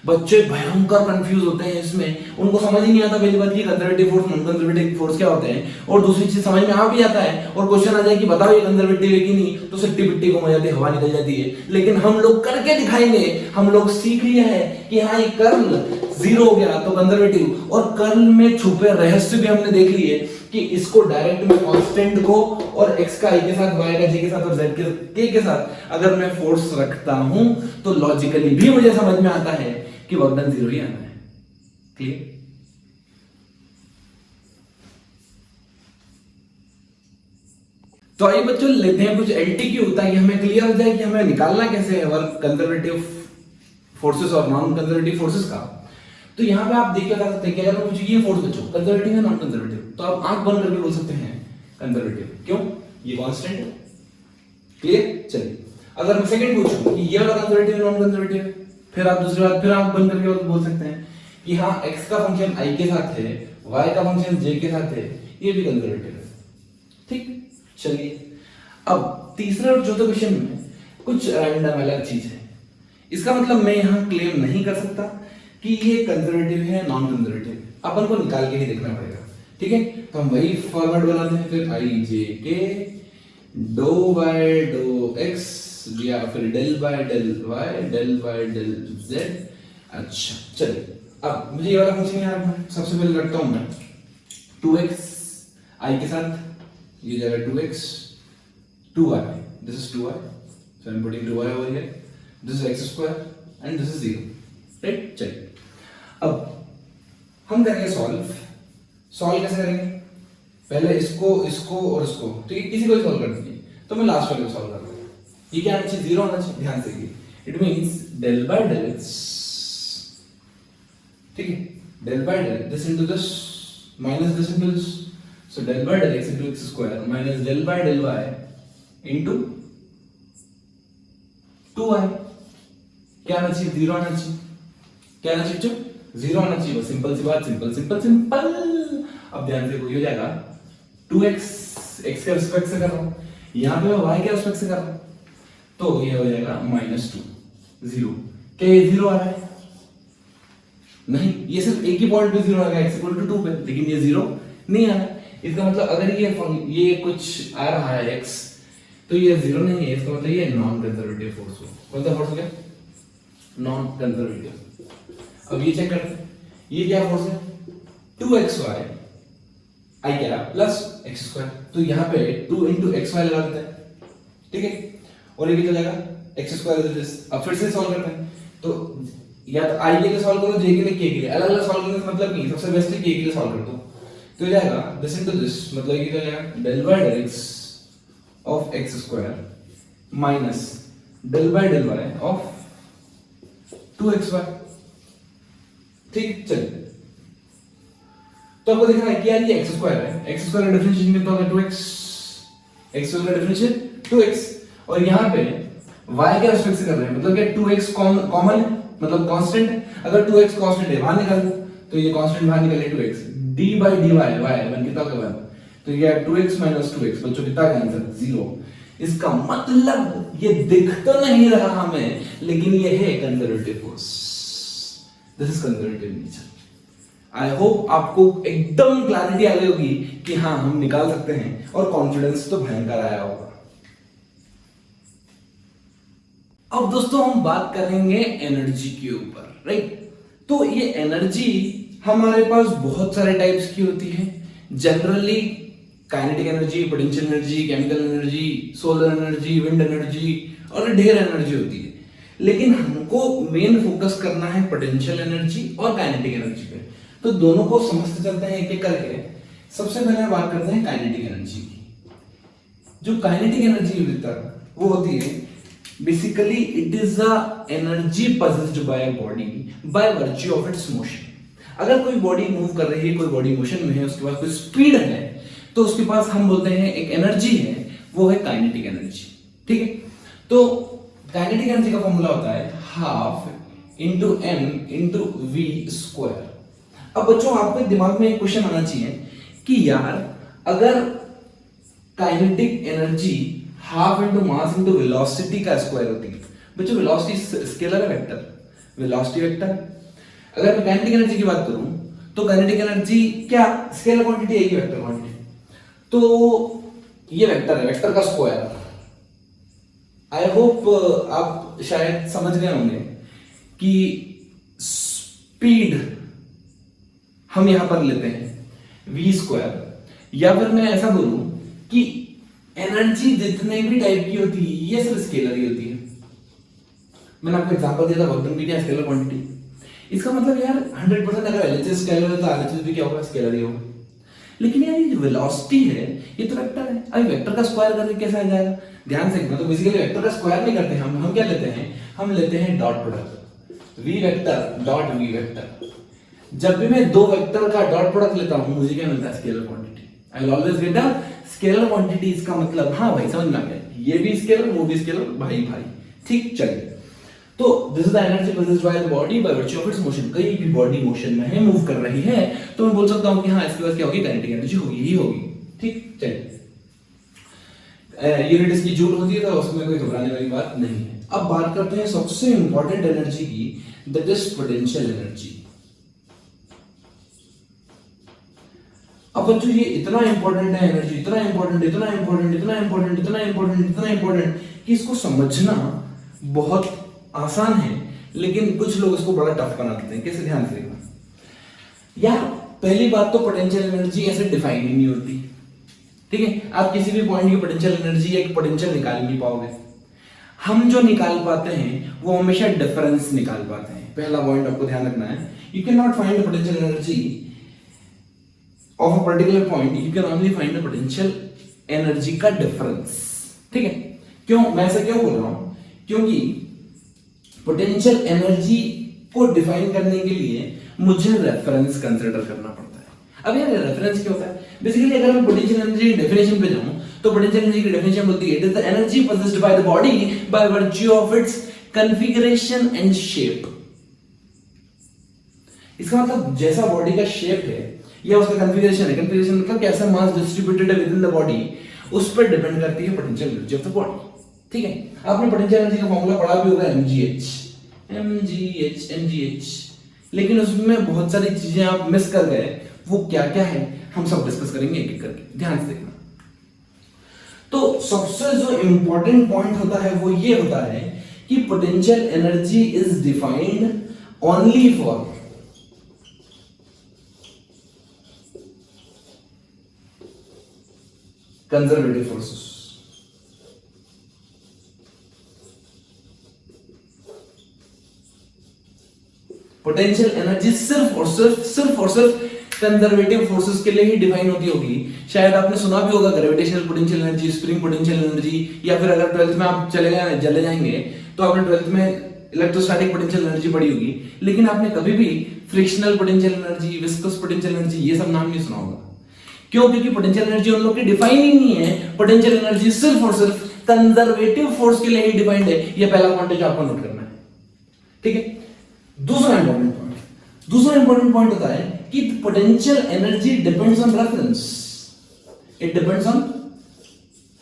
बच्चे भयंकर कंफ्यूज होते हैं इसमें, उनको समझ ही नहीं आता पहली बात कि conservative force non conservative force क्या होते हैं, और दूसरी चीज समझ में आ भी जाता है और क्वेश्चन आ जाए कि बताओ ये कंजर्वेटिव है कि नहीं, तो सिट्टी पिट्टी को मजा हवा निकल जाती है। लेकिन हम लोग करके दिखाएंगे, हम लोग सीख लिया है कि हाँ ये कर्ल 0 हो गया तो कंजर्वेटिव, और कर्ल में छुपे रहस्य भी हमने देख लिए कि इसको डायरेक्ट में कांस्टेंट को और x का i के साथ, y का j के साथ और z के k के साथ अगर मैं फोर्स रखता हूं तो लॉजिकली भी मुझे समझ में आता है कि वर्क डन 0 ही आना है। क्लियर? तो आइए बच्चों लेते हैं कुछ एलटीक्यू ताकि हमें क्लियर हो जाए कि हमें निकालना कैसे है वर्क कंजर्वेटिव फोर्सेस और नॉन कंजर्वेटिव फोर्सेस का। तो यहाँ पे आप देख के बता सकते हैं कि अगर मैं पूछूं ये फोर्स बच्चों कंजर्वेटिव है नॉन कंजर्वेटिव, तो आप आंख बंद करके बोल सकते हैं कंजर्वेटिव। क्यों? ये कांस्टेंट है। क्लियर? चलिए अगर मैं सेकंड पूछूं कि ये वाला कंजर्वेटिव है नॉन कंजर्वेटिव, फिर आप दूसरी बात फिर आंख बंद करके बोल सकते हैं कि हाँ x का फंक्शन i के साथ है, y का फंक्शन j के साथ है, ये भी कंजर्वेटिव है। ठीक, चलिए अब तीसरे और चौथे क्वेश्चन में कुछ रैंडम अलग चीज है। इसका मतलब मैं यहाँ क्लेम नहीं कर सकता कि ये कंजर्वेटिव है नॉन कंजर्वेटिव, अपन को निकाल के ही देखना पड़ेगा। ठीक है, तो हम वही फॉर्मेट बनाते हैं फिर i j k do by do x या फिर del by del y del by del z। अच्छा चलिए अब मुझे ये वाला फंक्शन याद है, सबसे पहले रखता हूं मैं 2x i के साथ, ये जाएगा 2x 2y, this is 2y, so I'm putting 2y over here, this is x square and this is 0, right? चलिए अब हम करेंगे सॉल्व कैसे करेंगे? पहले इसको और इसको, ठीक है, किसी को भी सॉल्व कर दीजिए, तो मैं लास्ट वाले को सॉल्व कर दूंगा। ये क्या आना चाहिए? 0 आना चाहिए, ध्यान से। It means del by del x, ठीक है, del by del this into this minus this into this, so del by del x into x square minus del by del y into 2y। क्या आना चाहिए? 0 आना चाहिए। क्या आना चाहिए? 0 आना चाहिए। बस सिंपल सी बात, सिंपल। अब ध्यान से हो जाएगा 2x x के रिस्पेक्ट से कर रहा हूं, यहां पे मैं y के रिस्पेक्ट से कर रहा हूं, तो ये हो जाएगा -2 0। क्या ये 0 आ रहा है? नहीं, ये सिर्फ एक ही पॉइंट पे 0 आ रहा है, x = 2 पे, लेकिन ये 0 नहीं आ रहा है। इसका मतलब अगर ये कुछ आ रहा है x, तो ये 0 नहीं है, इसका मतलब ये नॉन कंजर्वेटिव फोर्स हो। कौन सा फोर्स हो गया? Non conservative. अब ये चेक करते हैं, ये क्या फोर्स है? 2xy i क्या प्लस x स्क्वायर, तो यहाँ पे 2 into xy लगा देते हैं, ठीक है, और ये कितना जाएगा? x square is this. अब फिर से सॉल्व करते हैं, तो या तो i के लिए सॉल्व करो, j के लिए, k के लिए, अलग-अलग सॉल्व करने का मतलब नहीं, सबसे बेस्ट है k के लिए सॉल्व कर दो, तो ये जाएगा दिस इनटू दिस, मतलब ये कितना जाएगा? Del by del x of x square minus del by del y of 2xy। ठीक, चलिए तो आपको दिख रहा है कि यार ये x स्क्वायर है, x स्क्वायर का डिफरेंशिएशन कितना होगा? 2x, x स्क्वायर का डिफरेंशिएशन 2x, और यहाँ पे y के रिस्पेक्ट से कर रहे हैं, मतलब क्या 2x कॉमन है, मतलब कांस्टेंट है। अगर 2x कांस्टेंट है, बाहर निकाल दो, तो ये कांस्टेंट बाहर निकले 2x, d by dy y बन कितना होगा? 1, तो ये 2x - 2x, बच्चों कितना का आंसर? 0। इसका मतलब ये दिख तो नहीं रहा हमें, लेकिन ये है conservative force, this is conservative nature. I hope आपको एकदम क्लैरिटी आ गई होगी कि हाँ हम निकाल सकते हैं, और कॉन्फिडेंस तो भयंकर आया होगा। अब दोस्तों हम बात करेंगे एनर्जी के ऊपर, राइट? तो ये एनर्जी हमारे पास बहुत सारे टाइप्स की होती है। Generally kinetic energy, potential energy, chemical energy, solar energy, wind energy और ढेर एनर्जी होती है, लेकिन हमको मेन फोकस करना है पोटेंशियल एनर्जी और काइनेटिक एनर्जी पे। तो दोनों को समझते चलते हैं एक एक करके। सबसे पहले बात करते हैं काइनेटिक एनर्जी की। जो काइनेटिक एनर्जी होती है वो होती है basically it is a energy possessed by a body by virtue of its motion। अगर कोई बॉडी मूव कर रही है, कोई बॉडी मोशन में है, उसके पास कोई स्पीड है, तो उसके पास हम बोलते हैं एक एनर्जी है, वो है काइनेटिक एनर्जी। ठीक है, तो काइनेटिक एनर्जी का फॉर्मूला होता है 12 × m × v स्क्वायर। अब बच्चों आपके दिमाग में एक क्वेश्चन आना चाहिए कि यार अगर काइनेटिक एनर्जी 12 × मास × वेलोसिटी का स्क्वायर होती है, बच्चों वेलोसिटी स्केलर है वेक्टर, वेलोसिटी वेक्टर। अगर मैं काइनेटिक एनर्जी की बात करूं तो काइनेटिक एनर्जी क्या स्केलर क्वांटिटी है कि वेक्टर क्वांटिटी? तो ये वेक्टर है, वेक्टर का स्क्वायर। आई होप आप शायद समझ गए होंगे कि स्पीड हम यहां पर लेते हैं v स्क्वायर, या फिर मैं ऐसा बोलूं कि एनर्जी जितने भी टाइप की होती है ये सिर्फ स्केलर ही होती है। मैंने आपको एग्जांपल दिया था वर्क डन की क्या स्केलर क्वांटिटी। इसका मतलब यार 100% अगर एलएचएस स्केलर है तो आरएचएस भी क्या होगा? स्केलर ही होगा। लेकिन यार ये जो वेलोसिटी है ये तो वेक्टर है, अभी वेक्टर का स्क्वायर करके कैसे आ जाएगा? ध्यान से देखना, तो बेसिकली वेक्टर का स्क्वायर नहीं करते हम क्या लेते हैं? हम लेते हैं dot product, v vector dot v vector. जब भी मैं दो वेक्टर का डॉट प्रोडक्ट लेता हूं मुझे क्या मिलता है? Scalar quantity. I will always get a scalar quantity. इसका मतलब हाँ भाई समझ में आ गया, ये भी स्केलर वो भी स्केलर, भाई भाई ठीक। चलिए, तो this is the energy possessed by the body by virtue of its motion. कहीं भी बॉडी मोशन में है, मूव कर रही है, तो मैं बोल सकता हूं कि हाँ इसके पास क्या होगी? काइनेटिक एनर्जी होगी ही होगी। ठीक, चलिए यूनिट इसकी जूल होती है, तो उसमें कोई घबराने वाली बात नहीं है। अब बात करते हैं सबसे इंपॉर्टेंट एनर्जी की, दैट इज पोटेंशियल एनर्जी। अब बच्चों ये इतना इंपॉर्टेंट है एनर्जी, इतना इंपॉर्टेंट, इतना इंपॉर्टेंट, इतना इंपॉर्टेंट, इतना इंपॉर्टेंट, इतना इंपॉर्टेंट कि इसको समझना बहुत आसान है, लेकिन कुछ लोग इसको बड़ा टफ बना देते हैं। कैसे? ध्यान से देखना यार। पहली बात तो पोटेंशियल एनर्जी ऐसे डिफाइन ही नहीं होती, ठीक है? आप किसी भी पॉइंट की पोटेंशियल एनर्जी या एक पोटेंशियल निकाल नहीं पाओगे। हम जो निकाल पाते हैं वो हमेशा डिफरेंस निकाल पाते हैं। पहला पॉइंट आपको ध्यान रखना है, you can not find the potential energy of a particular point, you can only find the potential energy का डिफरेंस। ठीक है? क्यों मैं ऐसा क्यों बोल रहा हूं? क्योंकि पोटेंशियल एनर्जी को डिफाइन करने के लिए मुझे रेफरेंस कंसीडर करना पड़ता है। अब यार रेफरेंस क्या होता है? बेसिकली अगर मैं पोटेंशियल एनर्जी की डेफिनेशन पे जाऊं तो पोटेंशियल एनर्जी की डेफिनेशन बोलती है it is the energy possessed by the body by virtue of its configuration and shape. इसका मतलब जैसा बॉडी का शेप है या उसका कॉन्फ़िगरेशन है, कॉन्फ़िगरेशन मतलब कैसा मास डिस्ट्रीब्यूटेड है विद इन द बॉडी, उस पर डिपेंड करती है potential energy of the body. ठीक है? आपने पोटेंशियल एनर्जी का फॉर्मूला पढ़ा भी होगा, mgh, लेकिन उसमें बहुत सारी चीजें आप मिस कर गए। वो क्या क्या है हम सब डिस्कस करेंगे एक एक करके, ध्यान से देखना। तो सबसे जो इंपॉर्टेंट पॉइंट होता है वो ये होता है कि potential energy is defined only for conservative forces. Potential energy सिर्फ और सिर्फ कंजर्वेटिव फोर्सेस के लिए ही डिफाइन होती होगी। शायद आपने सुना भी होगा gravitational potential energy, spring potential energy, या फिर अगर 12th में आप चले जाएंगे तो आपने 12th में इलेक्ट्रोस्टैटिक पोटेंशियल एनर्जी पढ़ी होगी, लेकिन आपने कभी भी frictional potential energy, viscous potential energy ये सब नाम नहीं सुना होगा। क्यों? क्योंकि पोटेंशियल एनर्जी उन लोग की डिफाइन ही नहीं है। पोटेंशियल एनर्जी सिर्फ और सिर्फ कंजर्वेटिव फोर्स के लिए ही डिफाइंड है। ये पहला पॉइंट जो आपको नोट करना है। ठीक है? दूसरा इंपॉर्टेंट पॉइंट होता है कि potential energy depends on reference. It depends on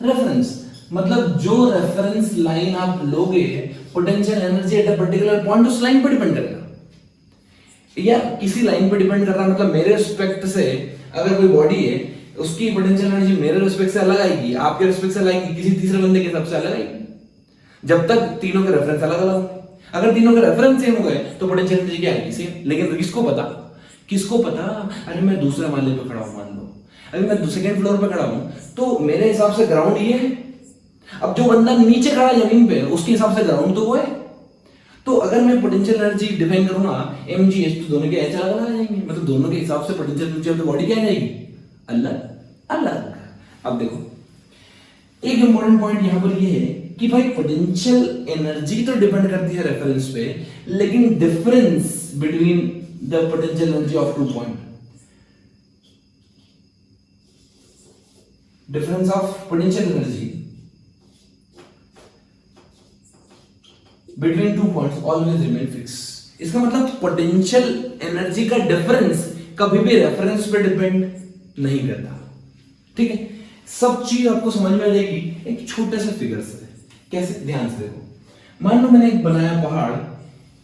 reference, मतलब जो रेफरेंस लाइन आप लोगे potential energy at a particular point उस लाइन पर डिपेंड करेगा। या किसी लाइन पर डिपेंड कर रहा है, मतलब मेरे रिस्पेक्ट से अगर कोई बॉडी है उसकी पोटेंशियल एनर्जी मेरे रिस्पेक्ट से अलग आएगी, आपके रिस्पेक्ट से अलग आएगी, किसी तीसरे बंदे के हिसाब से अलग आएगी, जब तक तीनों के रेफरेंस अलग अलग होंगे। अगर तीनों के रेफरेंस सेम हो गए तो पोटेंशियल एनर्जी क्या आएगी? सेम। लेकिन किसको पता? अरे मैं दूसरे माले पे खड़ा हूं, मान लो अभी मैं सेकंड फ्लोर पे खड़ा हूं, तो मेरे हिसाब से ग्राउंड ये है। अब जो बंदा नीचे खड़ा है जमीन पे उसके हिसाब से ग्राउंड तो वो है। तो अगर मैं पोटेंशियल एनर्जी डिफाइन करूंगा mgh, तो दोनों के एच अलग आ जाएंगे, मतलब दोनों के हिसाब से potential energy of the body क्या जाएगी? अलग अलग। अब देखो एक इंपॉर्टेंट पॉइंट यहां पर ये है कि भाई पोटेंशियल एनर्जी तो डिपेंड करती है रेफरेंस पे, लेकिन difference between the potential energy of two point, difference of potential energy between two points always remain fix. इसका मतलब पोटेंशियल एनर्जी का डिफरेंस कभी भी रेफरेंस पे डिपेंड नहीं करता। ठीक है? सब चीज आपको समझ में आ जाएगी एक छोटे से फिगर से। कैसे? ध्यान से देखो। मान लो मैंने एक बनाया पहाड़,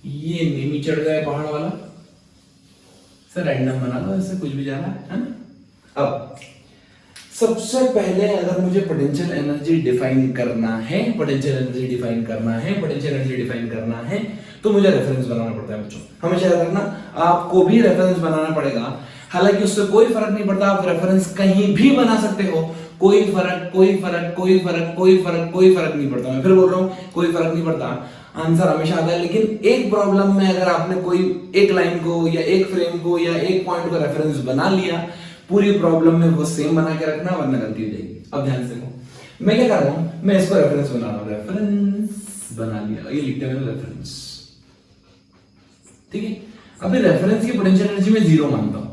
ये नीमी चढ़ गया पहाड़ वाला, सर रैंडम बना लो, ऐसे कुछ भी जा रहा है ना। अब सबसे पहले अगर मुझे पोटेंशियल एनर्जी डिफाइन करना है, तो मुझे रेफरेंस बनाना पड़ता है बच्चों। हमेशा याद रखना, आपको भी रेफरेंस बनाना पड़ेगा। हालांकि उससे कोई फर्क नहीं पड़ता, आप रेफरेंस कहीं भी बना सकते हो, कोई फर्क नहीं पड़ता। मैं फिर बोल रहा हूं, कोई फर्क नहीं पड़ता, आंसर हमेशा आता है। लेकिन एक प्रॉब्लम में अगर आपने कोई एक लाइन को या एक फ्रेम को या एक पॉइंट को रेफरेंस बना लिया, पूरी प्रॉब्लम में वो सेम बना के रखना, वरना गलती हो जाएगी। अब ध्यान से देखो, मैं क्या कर रहा हूं, मैं इसको रेफरेंस बना रहा हूं, रेफरेंस बना लिया, ये लिखते हैं रेफरेंस, ठीक है। अभी रेफरेंस की पोटेंशियल एनर्जी में जीरो मानता हूं,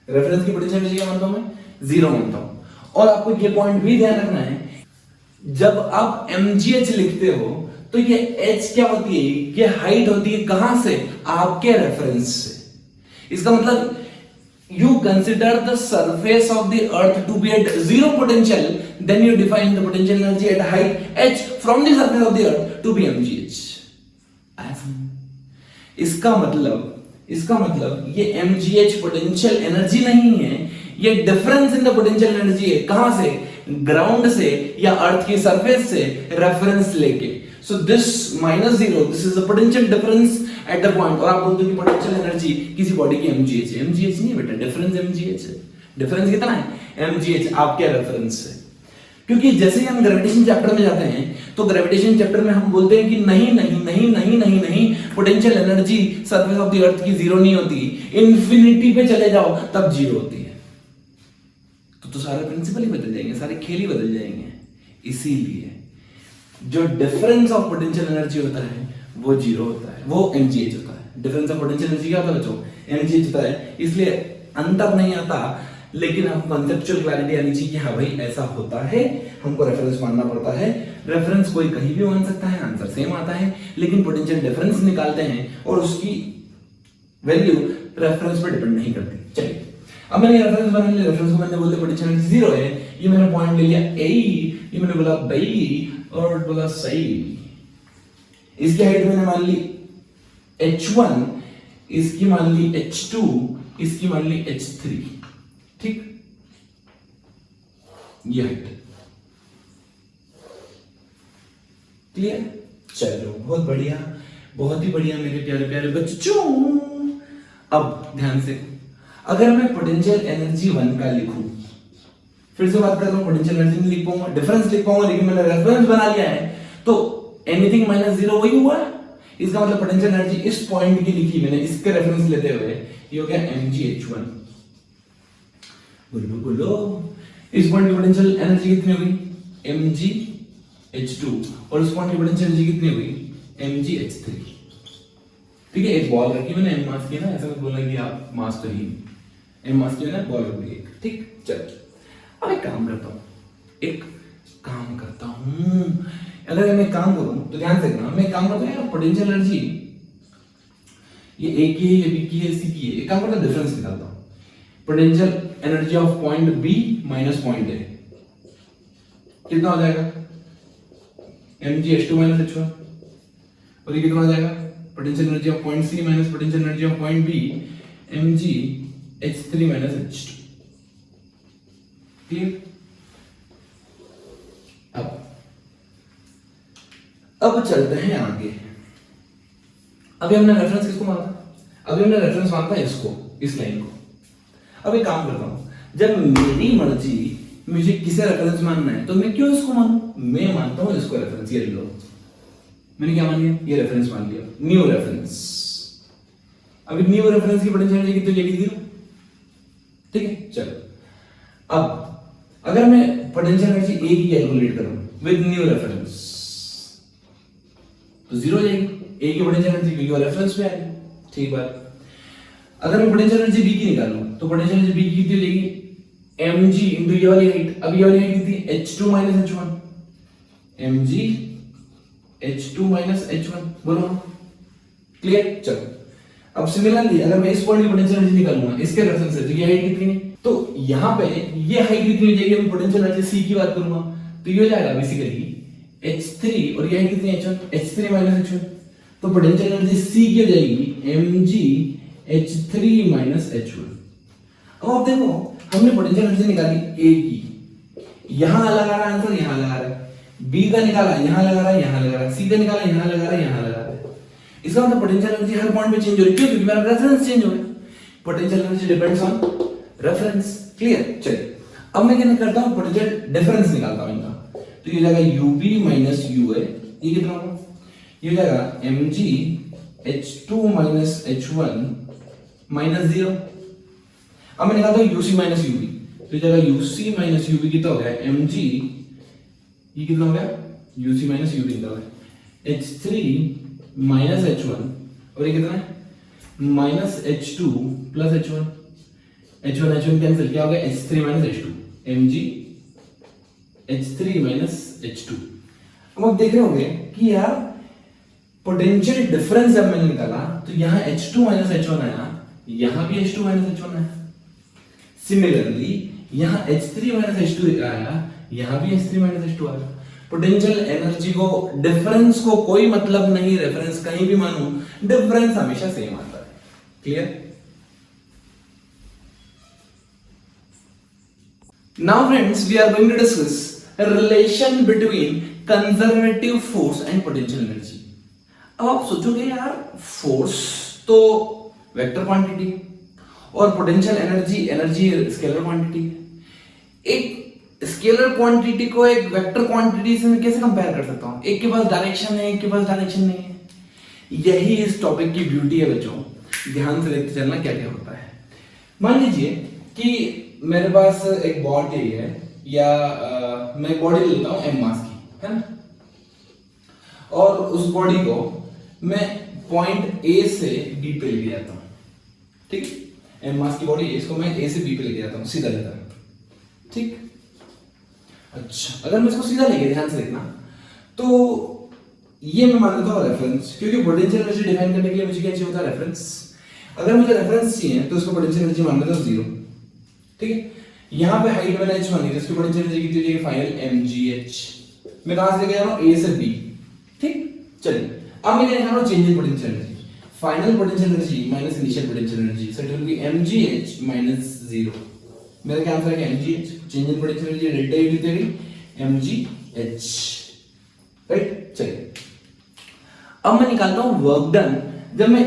रेफरेंस की पोटेंशियल एनर्जी क्या मानता हूं मैं, जीरो मानता हूं। और आपको ये पॉइंट भी ध्यान रखना है, जब आप mgh लिखते हो तो ये h क्या होती है, ये हाइट होती है कहां से, आपके रेफरेंस से। इसका मतलब you consider the surface of the earth to be at zero potential, then you define the potential energy at height h from the surface of the earth to be mgh। इसका मतलब ये mgh potential energy नहीं है, ये difference in the potential energy है। कहां से, ground से या अर्थ की सरफेस से रेफरेंस लेके। So this minus zero, this is the potential difference at the point. और आप बोलते हो कि पोटेंशियल एनर्जी किसी बॉडी की mgh है, mgh नहीं बेटा, डिफरेंस mgh है। डिफरेंस कितना है, mgh आपके रेफरेंस से। क्योंकि जैसे ही हम ग्रेविटेशन चैप्टर में जाते हैं तो ग्रेविटेशन चैप्टर में हम बोलते हैं कि नहीं, potential energy surface of the earth की जीरो नहीं होती, इंफिनिटी पे चले जाओ तब जीरो होती है। तो सारे प्रिंसिपल ही बदल जाएंगे, सारे खेल ही बदल जाएंगे। इसीलिए जो डिफरेंस ऑफ पोटेंशियल एनर्जी होता है वो जीरो होता है, वो mgh होता है। डिफरेंस ऑफ पोटेंशियल एनर्जी क्या होता है बच्चों, mgh होता है। इसलिए अंतर नहीं आता, लेकिन आपको कॉन्सेप्चुअल क्लैरिटी आनी चाहिए कि हाँ भाई ऐसा होता है, हमको रेफरेंस मानना पड़ता है। रेफरेंस कोई कहीं भी मान सकता है, आंसर सेम आता है, लेकिन पोटेंशियल डिफरेंस निकालते हैं और उसकी वैल्यू रेफरेंस पर डिपेंड नहीं करती। चलिए अब मैंने रेफरेंस बना लिया, रेफरेंस को मैंने बोला पोटेंशियल एनर्जी जीरो है, ये मैंने पॉइंट ले लिया ए, ये मैंने बोला बी और बोला सही। इसकी हाइट मैंने मान ली h1, इसकी मान ली h2, इसकी मान ली h3, ठीक, ये हाइट क्लियर। चलो बहुत बढ़िया, बहुत ही बढ़िया मेरे प्यारे प्यारे बच्चों। अब ध्यान से, अगर मैं पोटेंशियल एनर्जी 1 का लिखूं, फिर से बात कर रहा हूं, पोटेंशियल एनर्जी नहीं लिख पाऊंगा, डिफरेंस लिख पाऊंगा, लेकिन मैंने रेफरेंस बना लिया है तो एनीथिंग माइनस जीरो वही हुआ है। इसका मतलब पोटेंशियल एनर्जी इस पॉइंट की लिखी मैंने, इसके रेफरेंस लेते हुए, ये हो गया mgh1। बोलो बोलो, इस पॉइंट की पोटेंशियल एनर्जी कितनी हुई, mgh2, और इस पॉइंट की पोटेंशियल एनर्जी कितनी हुई, mgh3। ठीक है, एक बॉल रखी मैंने, m मास की ना, ऐसा मत बोलना कि आप मास तो ही, m मास की ना बॉल रख दी एक, ठीक। चलो अब एक काम करता हूं, अगर मैं काम करूं तो ध्यान से करना, मैं काम करता हूं पोटेंशियल एनर्जी ये ए की है, ये बी की है, सी की है, एक काम करता हूं डिफरेंस निकालता हूं। Potential energy of point B minus point A कितना हो जाएगा, mgh2 माइनस h1, और ये कितना हो जाएगा, potential energy of point C minus potential energy of point B, mgh3 minus h2। Clear. अब चलते हैं आगे। अभी हमने रेफरेंस किसको माना, अभी हमने रेफरेंस माना था इसको, इस लाइन को। अब एक काम करता हूं, जब मेरी मर्जी मुझे किसे रेफरेंस मानना है तो मैं क्यों इसको मानूं, मैं मानता हूं इसको रेफरेंस। ये लो, मैंने क्या मान लिया, ये रेफरेंस मान लिया, न्यू रेफरेंस। अभी न्यू रेफरेंस की पोटेंशियल एनर्जी कितनी जाएगी, जीरो, ठीक है। चलो अब अगर मैं पोटेंशियल एनर्जी ए की कैलकुलेट करूं विद न्यू रेफरेंस तो जीरो जाएगी, ए की पोटेंशियल एनर्जी क्योंकि वो रेफरेंस पे आएगी, ठीक बात। अगर मैं पोटेंशियल एनर्जी बी की निकालूं तो पोटेंशियल एनर्जी बी की कितनी हो जाएगी, mg इनटू ये वाली हाइट। अब ये वाली हाइट कितनी, h2 minus h1, mg h2 minus h1, बोलो क्लियर। चलो अब सिमिलरली अगर मैं इस पॉइंट की पोटेंशियल एनर्जी निकालूंगा इसके रेफरेंस से तो ये हाइट कितनी है, तो यहां पे ये हाइट कितनी हो जाएगी, मैं पोटेंशियल एनर्जी सी की बात करूंगा तो ये हो जाएगा बेसिकली h3, और ये हाइट कितनी है h1, h3 माइनस h1, तो पोटेंशियल एनर्जी सी की हो जाएगी mg h3 माइनस h1। अब आप देखो हमने पोटेंशियल एनर्जी निकाली ए की, यहां लगा रहा है आंसर, यहां लगा रहा है, बी का निकाला यहां लगा रहा है, यहां लगा रहा है, सी का निकाला यहां लगा रहा है, यहां लगा रहा है। इसका मतलब पोटेंशियल एनर्जी हर पॉइंट पे चेंज हो रही है, क्यों, क्योंकि मेरा रेफरेंस चेंज हो गया। Potential energy depends on reference, clear. चलिए अब मैं क्या करता हूं, पोटेंशियल डिफरेंस निकालता हूं इनका, तो ये जाएगा ub माइनस ua, ये कितना होगा, ये जाएगा mg h2 minus h1 minus 0। अब मैं निकालता हूँ यूसी माइनस यूवी, तो जगह यूसी माइनस यूवी कितना हो गया एम जी, ये कितना हो गया यूसी माइनस यूवी कितना हो गया H3 माइनस H1, और ये कितना है minus H2 plus H1, H1 cancel, क्या हो गया H3 minus H2, mg H3 minus H2। अब आप देख रहे होंगे कि यार पोटेंशियल डिफरेंस जब मैंने निकाला तो यहाँ H2 माइनस H1 आया, यहाँ भी H2 माइनस H1 आया। सिमिलरली यहाँ H3 माइनस H2 आया, यहाँ भी H3 माइनस H2 आया। पोटेंशियल एनर्जी को डिफरेंस को कोई मतलब नहीं, रेफरेंस कहीं भी मानूं, डिफरेंस हमेशा सेम आता है। Clear? Now friends, we are going to discuss a relation between conservative force and potential energy. अब आप सोचोगे यार फोर्स तो वेक्टर क्वांटिटी और पोटेंशियल एनर्जी स्केलर क्वांटिटी है। एक स्केलर क्वांटिटी को एक वेक्टर क्वांटिटी से मैं कैसे कंपेयर कर सकता हूँ? एक के पास डायरेक्शन है, एक के पास डायरेक्शन नहीं है। यही इस टॉपिक की ब्यूटी है बच्चों, ध्यान से देखते चलना क्या क्या होता है। मान लीजिए कि मेरे पास एक बॉडी है, या मैं एक बॉडी लेता हूं एम मास की, है ना, और उस बॉडी को मैं पॉइंट ए से बी पे लेके जाता हूं। ठीक, एम मास की बॉडी, इसको मैं ए से बी पे लेके जाता हूं, सीधा लेता हूं। ठीक, अच्छा, अगर मैं इसको सीधा लेके, ध्यान से देखना, तो ये मैं मान लेता हूं रेफरेंस, क्योंकि पोटेंशियल एनर्जी डिफाइन करने के लिए मुझे क्या चाहिए होता है? रेफरेंस। अगर मुझे रेफरेंस चाहिए तो इसको पोटेंशियल एनर्जी मान लेता हूं 0। ठीक है, यहां पे हाइट मैंने h1 है, इसकी पोटेंशियल एनर्जी कितनी हो जाएगी फाइनल mgh। मैं कहां से लेके जा रहा हूं? a से b। ठीक, चलिए अब मैं निकाल रहा हूं change in potential energy. Final potential energy minus initial potential energy, so it will be mgh minus 0। मेरा क्या आंसर है? mgh। Change in potential energy delta e कितनी होगी? mgh। राइट, चलिए अब मैं निकालता हूं वर्क डन। जब मैं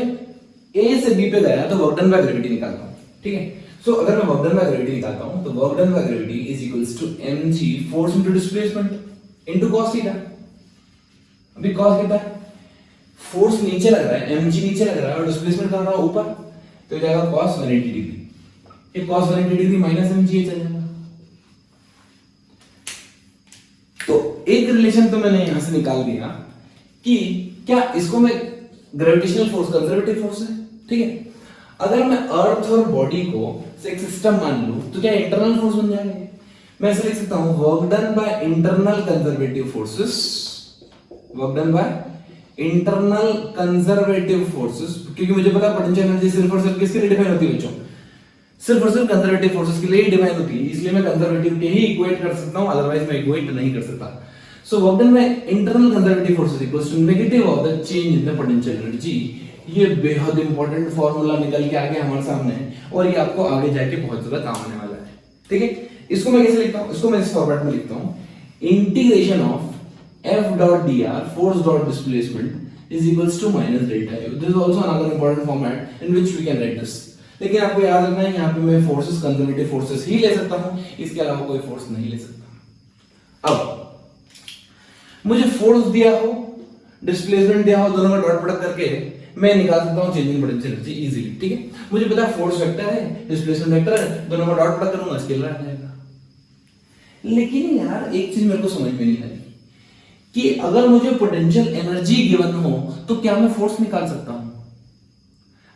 a से b पे गया तो वर्क डन बाय ग्रेविटी निकालता हूं। ठीक है, सो अगर मैं वर्क डन बाय ग्रेविटी निकालता हूं तो work done by gravity is equals to mg force into displacement into cos theta. अभी cos कितना है? फोर्स नीचे लग रहा है, mg नीचे लग रहा है और डिस्प्लेसमेंट कहां रहा है? ऊपर, तो ये जाएगा cos 180 डिग्री। ये cos 180 डिग्री माइनस mg चल जाएगा। तो एक रिलेशन तो मैंने यहां से निकाल दिया कि क्या इसको मैं ग्रेविटेशनल फोर्स कंजर्वेटिव फोर्स है। ठीक है, अगर मैं अर्थ और बॉडी को एक सिस्टम मान लूं तो क्या इंटरनल फोर्स बन जाएंगे? मैं ऐसे लिख सकता हूं work done by internal conservative forces, work done by internal conservative forces, क्योंकि मुझे पता है पोटेंशियल एनर्जी सिर्फ और सिर्फ किसके लिए डिफाइन होती है बच्चों? सिर्फ और सिर्फ कंजर्वेटिव फोर्सेस के लिए ही डिफाइन होती है, इसलिए मैं कंजर्वेटिव के ही इक्वेट कर सकता हूं, अदरवाइज मैं इक्वेट नहीं कर सकता। So work done by internal conservative forces equals to negative of the change in the potential energy. ये बेहद इंपॉर्टेंट फॉर्मूला निकल के आ गया हमारे सामने, और ये आपको आगे जाके बहुत ज्यादा काम आने वाला है। ठीक है, इसको मैं कैसे लिखता हूं? इसको मैं इस फॉर्मेट में लिखता हूं, integration of f dot dr force dot displacement is equals to minus delta u। This is also another important format in which we can write this. लेकिन आपको याद रखना है यहाँ पे मैं फोर्सेस कंजर्वेटिव फोर्सेस ही ले सकता हूं, इसके अलावा कोई फोर्स नहीं ले सकता। अब मुझे फोर्स दिया हो, डिस्प्लेसमेंट दिया हो, दोनों का डॉट प्रोडक्ट करके मैं निकाल सकता हूं change in potential energy easily. ठीक है, मुझे पता है फोर्स वेक्टर है, डिस्प्लेसमेंट वेक्टर है, दोनों का डॉट प्रोडक्ट करूंगा, स्केलर आ जाएगा। लेकिन यार एक चीज मेरे को समझ में नहीं आई कि अगर मुझे पोटेंशियल एनर्जी गिवन हो तो क्या मैं फोर्स निकाल सकता हूं?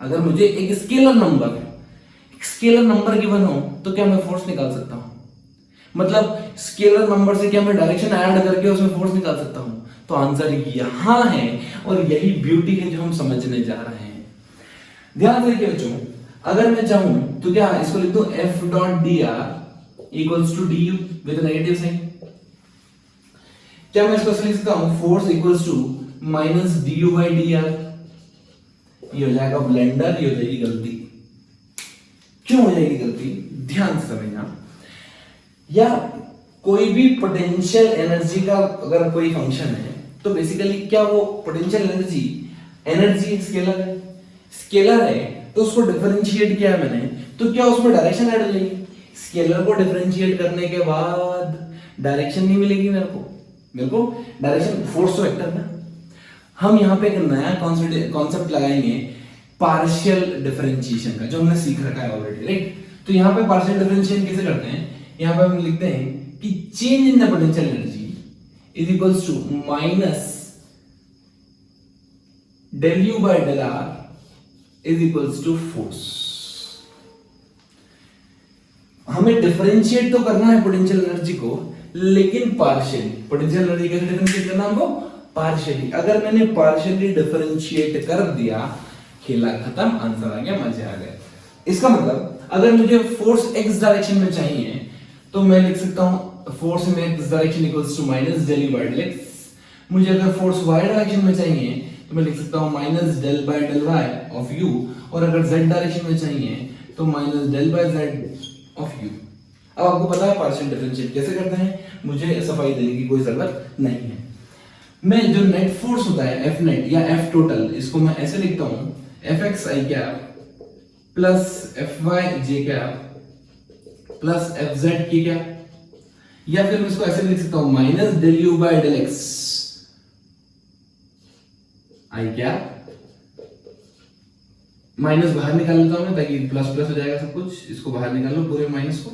अगर मुझे एक स्केलर नंबर गिवन हो तो क्या मैं फोर्स निकाल सकता हूं? मतलब स्केलर नंबर से क्या मैं डायरेक्शन ऐड करके उसमें फोर्स निकाल सकता हूं? तो आंसर यहां है, और यही ब्यूटी है जो हम समझने जा रहे हैं। ध्यान से देखिए बच्चों, अगर मैं चाहूं तो क्या इसको लिख दूं f dot dr equals to du with negative sign. क्या मैं इसको लिख सकता हूं force equals to minus du by dr? ये हो जाएगा ब्लेंडर, ये हो जाएगी गलती। क्यों हो जाएगी गलती? ध्यान से समझना। या कोई भी पोटेंशियल एनर्जी का अगर कोई फंक्शन है तो बेसिकली क्या वो पोटेंशियल एनर्जी स्केलर है तो उसको डिफरेंशिएट किया मैंने, तो क्या उसमें डायरेक्शन ऐड हो जाएगी? स्केलर को डिफरेंशिएट करने के बाद डायरेक्शन नहीं मिलेगी मेरे को डायरेक्शन, फोर्स तो वेक्टर ना। हम यहाँ पे एक नया कॉन्सेप्ट लगाएंगे पार्शियल डिफरेंशिएशन का, जो हमने सीख रखा है ऑलरेडी, राइट? तो यहाँ पे पार्शियल डिफरेंशिएशन कैसे करते हैं, यहाँ पे हम लिखते हैं कि change in the potential energy is equals to minus del u by del r is equals to force. हमें डिफरेंशिएट तो करना है पोटेंशियल एनर्जी को, लेकिन पार्शियली। पोटेंशियल एनर्जी कैसे डिफरेंशिएट करना हमको, पार्शियली। अगर मैंने पार्शियली डिफरेंशिएट कर दिया, खेला खत्म, आंसर आ गया, मजे आ गए। इसका मतलब अगर मुझे फोर्स x डायरेक्शन में चाहिए तो मैं लिख सकता हूं force in x direction equals to minus del u by del x। मुझे अगर फोर्स y डायरेक्शन में चाहिए तो मैं लिख सकता हूं minus del by del y of u, और अगर z डायरेक्शन में चाहिए तो minus del by z of u। अब आपको पता है पार्शियल डिफरेंशिएट कैसे करते हैं, मुझे सफाई देने की कोई जरूरत नहीं है। मैं जो नेट फोर्स होता है F नेट या F टोटल, इसको मैं ऐसे लिखता हूं Fx i cap plus Fy j cap plus Fz की कैप, या फिर मैं इसको ऐसे लिख सकता हूं minus del u by del x i cap, minus बाहर निकाल लेता हूं मैं ताकि प्लस प्लस हो जाएगा सब कुछ, इसको बाहर निकाल लो पूरे माइनस को,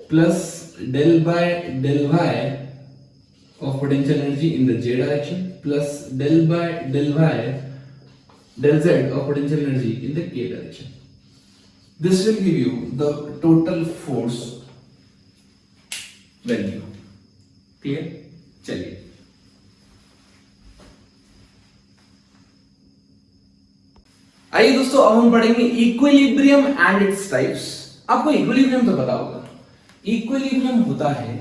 plus del by del y of potential energy in the j direction plus del by del y del z of potential energy in the k direction. This will give you the total force value. Clear? चलिए आइए दोस्तों, अब हम पढ़ेंगे equilibrium and its types. आपको equilibrium तो पता होगा। इक्विलिब्रियम होता है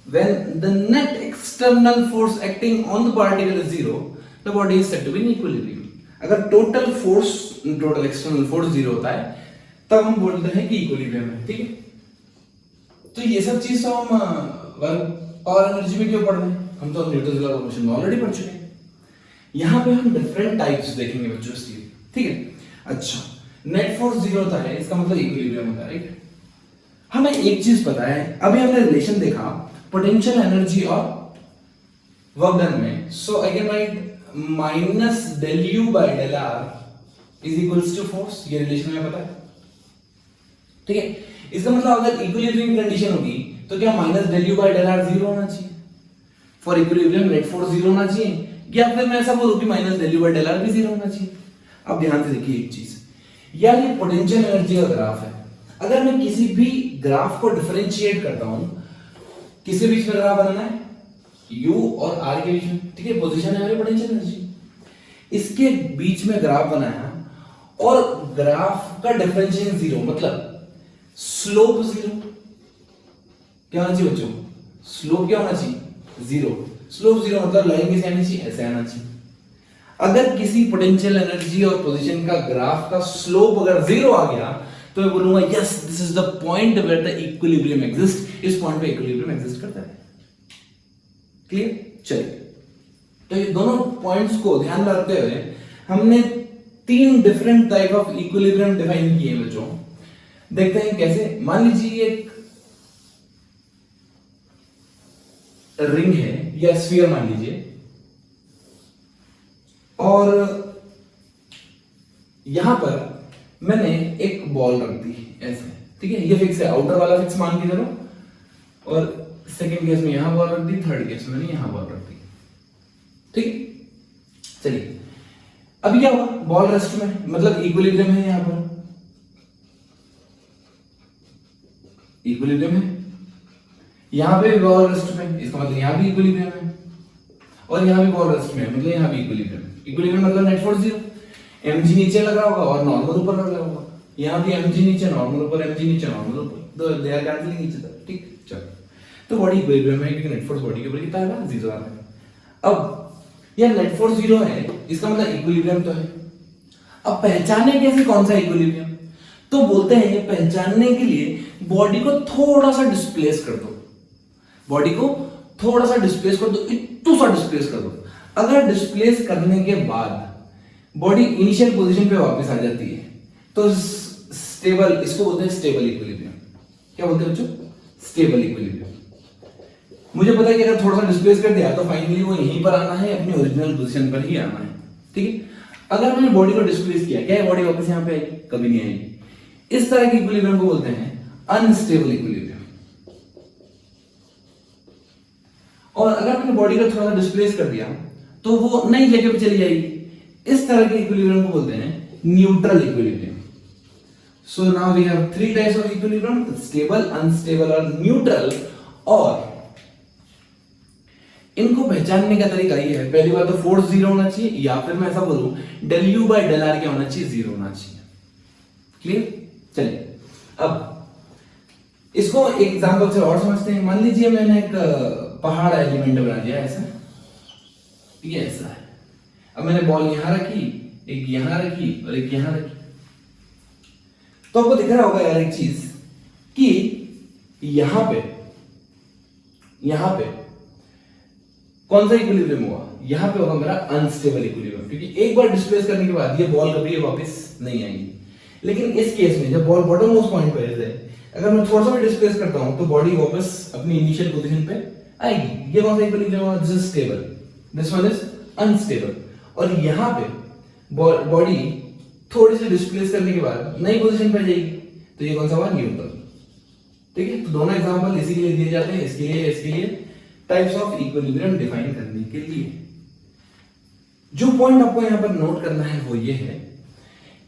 when the net external force acting on the particle is zero, the body is said to be in equilibrium. अगर total force, total external force zero होता है तब हम बोलते हैं कि इक्विलिब्रियम है। ठीक है, तो ये सब चीज तो हम वर्क पावर एनर्जी में क्यों पढ़ रहे हैं, हम तो न्यूटन लॉ ऑफ मोशन में ऑलरेडी पढ़ चुके हैं। यहाँ पे हम डिफरेंट टाइप्स देखेंगे बच्चों इसलिए। ठीक है, अच्छा, नेट फोर्स जीरो होता है, इसका मतलब इक्विलिब्रियम होता है। राइट, हमें एक चीज पता है, अभी हमने रिलेशन देखा पोटेंशियल एनर्जी और वर्क डन में। So I can write minus del u by del r is equals to force. ये रिलेशन हमें पता है। ठीक है, इसका मतलब अगर इक्विलिब्रियम कंडीशन होगी तो क्या minus del u by del r zero होना चाहिए for equilibrium, net force zero होना चाहिए, या फिर मैं ऐसा बोलूं कि minus del u by del r भी जीरो होना चाहिए। अब ध्यान से देखिए एक चीज, यार ये पोटेंशियल एनर्जी का ग्राफ है। अगर मैं किसी भी ग्राफ को डिफरेंशिएट करता हूं, किसके बीच में ग्राफ बनाना है, u और r के बीच में। ठीक है, पोजीशन है मेरी पोटेंशियल एनर्जी, इसके बीच में ग्राफ बनाया और ग्राफ का डिफरेंशिएशन जीरो, मतलब स्लोप जीरो। क्या होना चाहिए बच्चों, स्लोप क्या होना चाहिए, जीरो। स्लोप जीरो मतलब लाइन कैसे आनी चाहिए, ऐसे आना चाहिए। अगर किसी पोटेंशियल एनर्जी और पोजीशन का ग्राफ का स्लोप अगर जीरो आ गया तो मैं बोलूंगा yes this is the point where the equilibrium exist. इस पॉइंट पे इक्विलिब्रियम एग्जिस्ट करता है। क्लियर? चलिए, तो ये दोनों पॉइंट्स को ध्यान में रखते हुए हमने तीन different type of equilibrium define किए बच्चों। देखते हैं कैसे। मान लीजिए एक रिंग है या स्फीयर मान लीजिए, और यहां पर मैंने एक बॉल रख दी ऐसे। ठीक है, ये फिक्स है, आउटर वाला फिक्स मान के चलो, और सेकंड केस में यहां बॉल रख दी, थर्ड केस में मैंने यहां बॉल रख दी। ठीक, चलिए अभी क्या हुआ, बॉल रेस्ट में, मतलब इक्विलिब्रियम है, यहां पर इक्विलिब्रियम है, यहां पे भी बॉल रेस्ट में, इसका मतलब यहां भी इक्विलिब्रियम है, और यहां भी बॉल रेस्ट में, मतलब यहां भी इक्विलिब्रियम। इक्विलिब्रियम मतलब नेट फोर्स जीरो, mg नीचे लग रहा होगा और नॉर्मल ऊपर लग रहा होगा। यहां भी mg नीचे, नॉर्मल ऊपर, mg नीचे, नॉर्मल ऊपर, they are cancelling each other. ठीक, चलो, तो बॉडी इक्विलिब्रियम है क्योंकि नेट फोर्स बॉडी के ऊपर कितना है, जीरो आ रहा है। अब ये नेट फोर्स जीरो है, इसका मतलब इक्विलिब्रियम तो है। अब पहचाने कैसे कौन सा इक्विलिब्रियम, तो बोलते हैं ये पहचानने के लिए बॉडी को थोड़ा सा डिस्प्लेस कर दो, बॉडी को थोड़ा सा डिस्प्लेस कर दो, इतना सा डिस्प्लेस कर दो। अगर डिस्प्लेस करने के बाद बॉडी इनिशियल पोजीशन पे वापस आ जाती है तो स्टेबल, इसको बोलते हैं स्टेबल इक्विलिब्रियम। क्या बोलते हैं बच्चों, स्टेबल इक्विलिब्रियम। मुझे पता है कि अगर थोड़ा सा डिस्प्लेस कर दिया तो फाइनली वो यहीं पर आना है, अपनी ओरिजिनल पोजीशन पर ही आना है। ठीक है, अगर मैंने बॉडी को डिस्प्लेस किया, क्या है बॉडी वापस यहां पे आएगी, कभी नहीं आएगी। इस तरह के इक्विलिब्रियम को बोलते हैं अनस्टेबल इक्विलिब्रियम। और अगर अपने बॉडी को थोड़ा सा डिस्प्लेस कर दिया तो वो नई जगह पे चली जाएगी। इस तरह के इक्विलिब्रियम को बोलते हैं neutral equilibrium. So now we have three types of equilibrium, stable, unstable और न्यूट्रल। और इनको पहचानने का तरीका ये है, पहली बात तो फोर्स जीरो होना चाहिए, या फिर मैं ऐसा बोलूं del U by del R क्या होना चाहिए, जीरो होना चाहिए। क्लियर? चलिए अब इसको एक एग्जांपल से और समझते हैं। मान लीजिए मैंने एक पहाड़ एलिमेंट बना दिया ऐसा, ये ऐसा है। अब मैंने बॉल यहां रखी, एक यहां रखी और एक यहां रखी। तो आपको दिख रहा होगा यार एक चीज कि यहां पे कौन सा इक्विलिब्रियम हुआ, यहां पे होगा मेरा अनस्टेबल इक्विलिब्रियम, क्योंकि एक बार डिस्प्लेस करने के बाद ये बॉल कभी वापस नहीं आएगी। लेकिन इस केस में जब बॉल बॉटम मोस्ट पॉइंट पे है, अगर मैं थोड़ा सा भी डिस्प्लेस करता हूं तो बॉडी वापस अपनी इनिशियल पोजीशन पे आएगी। ये कौन सा इक्विलिब्रियम हुआ? This is stable, this one is unstable. और यहां पे बॉडी थोड़ी सी डिस्प्लेस करने के बाद नई पोजीशन पे जाएगी, तो ये कौन सा हुआ? न्यूट्रल। ठीक है, तो दोनों एग्जांपल इसीलिए दिए जाते हैं, इसके लिए टाइप्स ऑफ इक्विलिब्रियम डिफाइन करने के लिए। जो पॉइंट आपको यहां पर नोट करना है वो ये है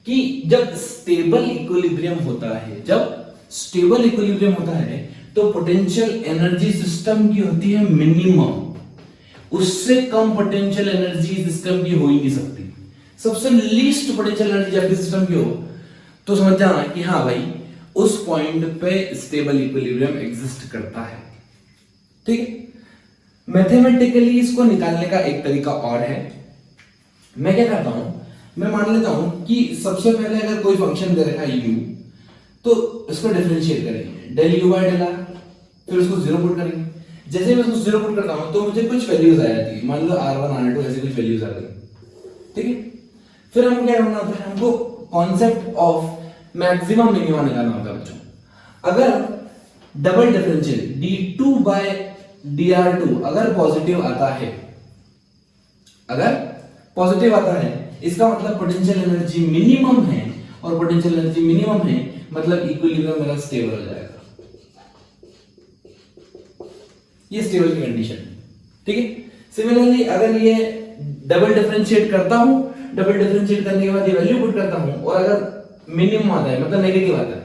कि जब स्टेबल इक्विलिब्रियम होता है तो पोटेंशियल एनर्जी सिस्टम की होती है मिनिमम, उससे कम पोटेंशियल एनर्जी सिस्टम की हो ही नहीं सकती। सबसे लीस्ट पोटेंशियल एनर्जी जब सिस्टम की हो तो समझ जाना कि हाँ भाई उस पॉइंट पे स्टेबल इक्विलिब्रियम एग्जिस्ट करता है। ठीक है, मैथमेटिकली इसको निकालने का एक तरीका और है। मैं क्या करता हूं, मैं मान लेता हूं कि सबसे पहले अगर कोई फंक्शन दे रखा है u, तो इसको डिफरेंशिएट करेंगे del u by del r, फिर उसको जीरो पुट करेंगे। जैसे मैं उसको जीरो पुट करता हूं तो मुझे कुछ वैल्यूज आ जाती है, मान लो r1 r2 ऐसे कुछ वैल्यूज आ गई। ठीक है, फिर हमको क्या करना होता है, हमको कॉन्सेप्ट ऑफ मैक्सिमम मिनिमम निकालना होता है बच्चों। अगर double differential d2 by dr2 अगर पॉजिटिव आता है, इसका मतलब पोटेंशियल एनर्जी मिनिमम है, और पोटेंशियल एनर्जी मिनिमम है मतलब इक्विलिब्रियम मेरा स्टेबल हो जाएगा। ये स्टेबल की कंडीशन है। ठीक है, सिमिलरली अगर ये डबल डिफरेंशिएट करता हूं, डबल डिफरेंशिएट करने के बाद ये वैल्यू पुट करता हूं, और अगर मिनिमम आता है मतलब नेगेटिव आता है।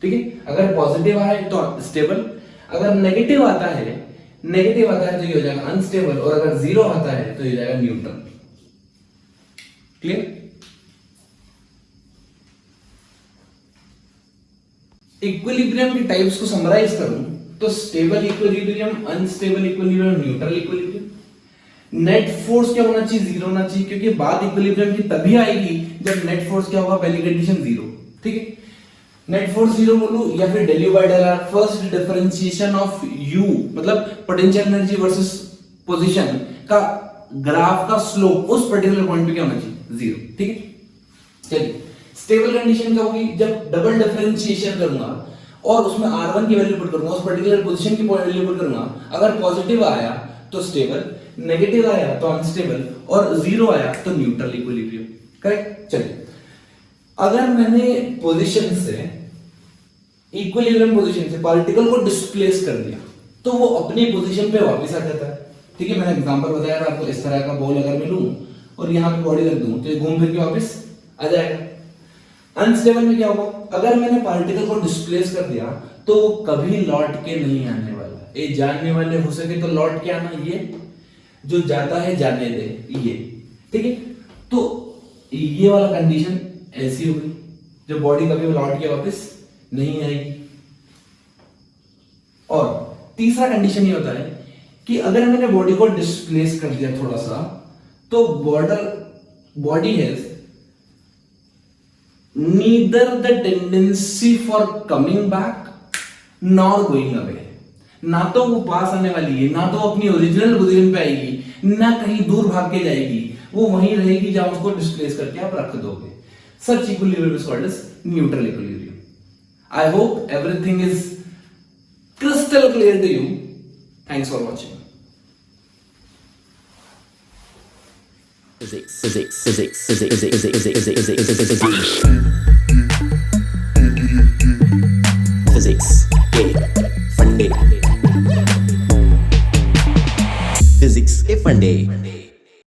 ठीक है, अगर पॉजिटिव आए तो स्टेबल, अगर नेगेटिव आता है तो ये हो जाएगा अनस्टेबल, और अगर जीरो आता है तो ये हो जाएगा न्यूट्रल। क्लियर? इक्विलिब्रियम की टाइप्स को समराइज करूं तो stable equilibrium, unstable equilibrium, neutral equilibrium. Net force क्या होना चाहिए? जीरो होना चाहिए, क्योंकि बात इक्विलिब्रियम की तभी आएगी जब नेट फोर्स क्या होगा? पहली कंडीशन जीरो। ठीक है, नेट फोर्स जीरो बोलूं या फिर del u by del r, first differentiation of u मतलब पोटेंशियल एनर्जी वर्सेस पोजीशन का ग्राफ का स्लोप उस पर्टिकुलर पॉइंट पे क्या होना चाहिए? जीरो। ठीक है, चलिए स्टेबल कंडीशन क्या होगी? जब डबल डिफरेंशिएशन करूंगा और उसमें r1 की वैल्यू पुट करूंगा, उस पर्टिकुलर पोजीशन की वैल्यू पुट करूंगा, अगर पॉजिटिव आया तो स्टेबल, नेगेटिव आया तो अनस्टेबल, और जीरो आया तो न्यूट्रल इक्विलिब्रियम। करेक्ट? चलिए अगर मैंने पोजीशन से इक्विलिब्रियम पोजीशन से पार्टिकल को डिस्प्लेस कर दिया तो वो अपनी पोजीशन पे वापस आ जाता है। ठीक है, मैंने एग्जांपल बताया था आपको, इस तरह का बॉल अगर मैं लूं और यहां पे बॉडी रख दूं तो ये घूम फिर के वापस आ जाएगा। अनस्टेबल में क्या होगा? अगर मैंने पार्टिकल को डिस्प्लेस कर दिया तो वो कभी लौट के नहीं आने वाला। ये जानने वाले हो सके तो लौट के आना, ये जो जाता है जाने दे, ये। ठीक है, तो ये वाला कंडीशन ऐसी होगी जो बॉडी कभी लौट के वापस नहीं आएगी। और तीसरा कंडीशन ये होता है कि अगर मैंने बॉडी को डिस्प्लेस कर दिया थोड़ा सा, तो body has neither the tendency for coming back nor going away। ना तो वो पास आने वाली है, ना तो अपनी ओरिजिनल पोजीशन पे आएगी, ना कहीं दूर भाग के जाएगी, वो वहीं रहेगी जहां उसको डिस्प्लेस करके आप रख दोगे। Such equilibrium is called as neutral equilibrium। I hope everything is crystal clear to you. Thanks for watching। Physics.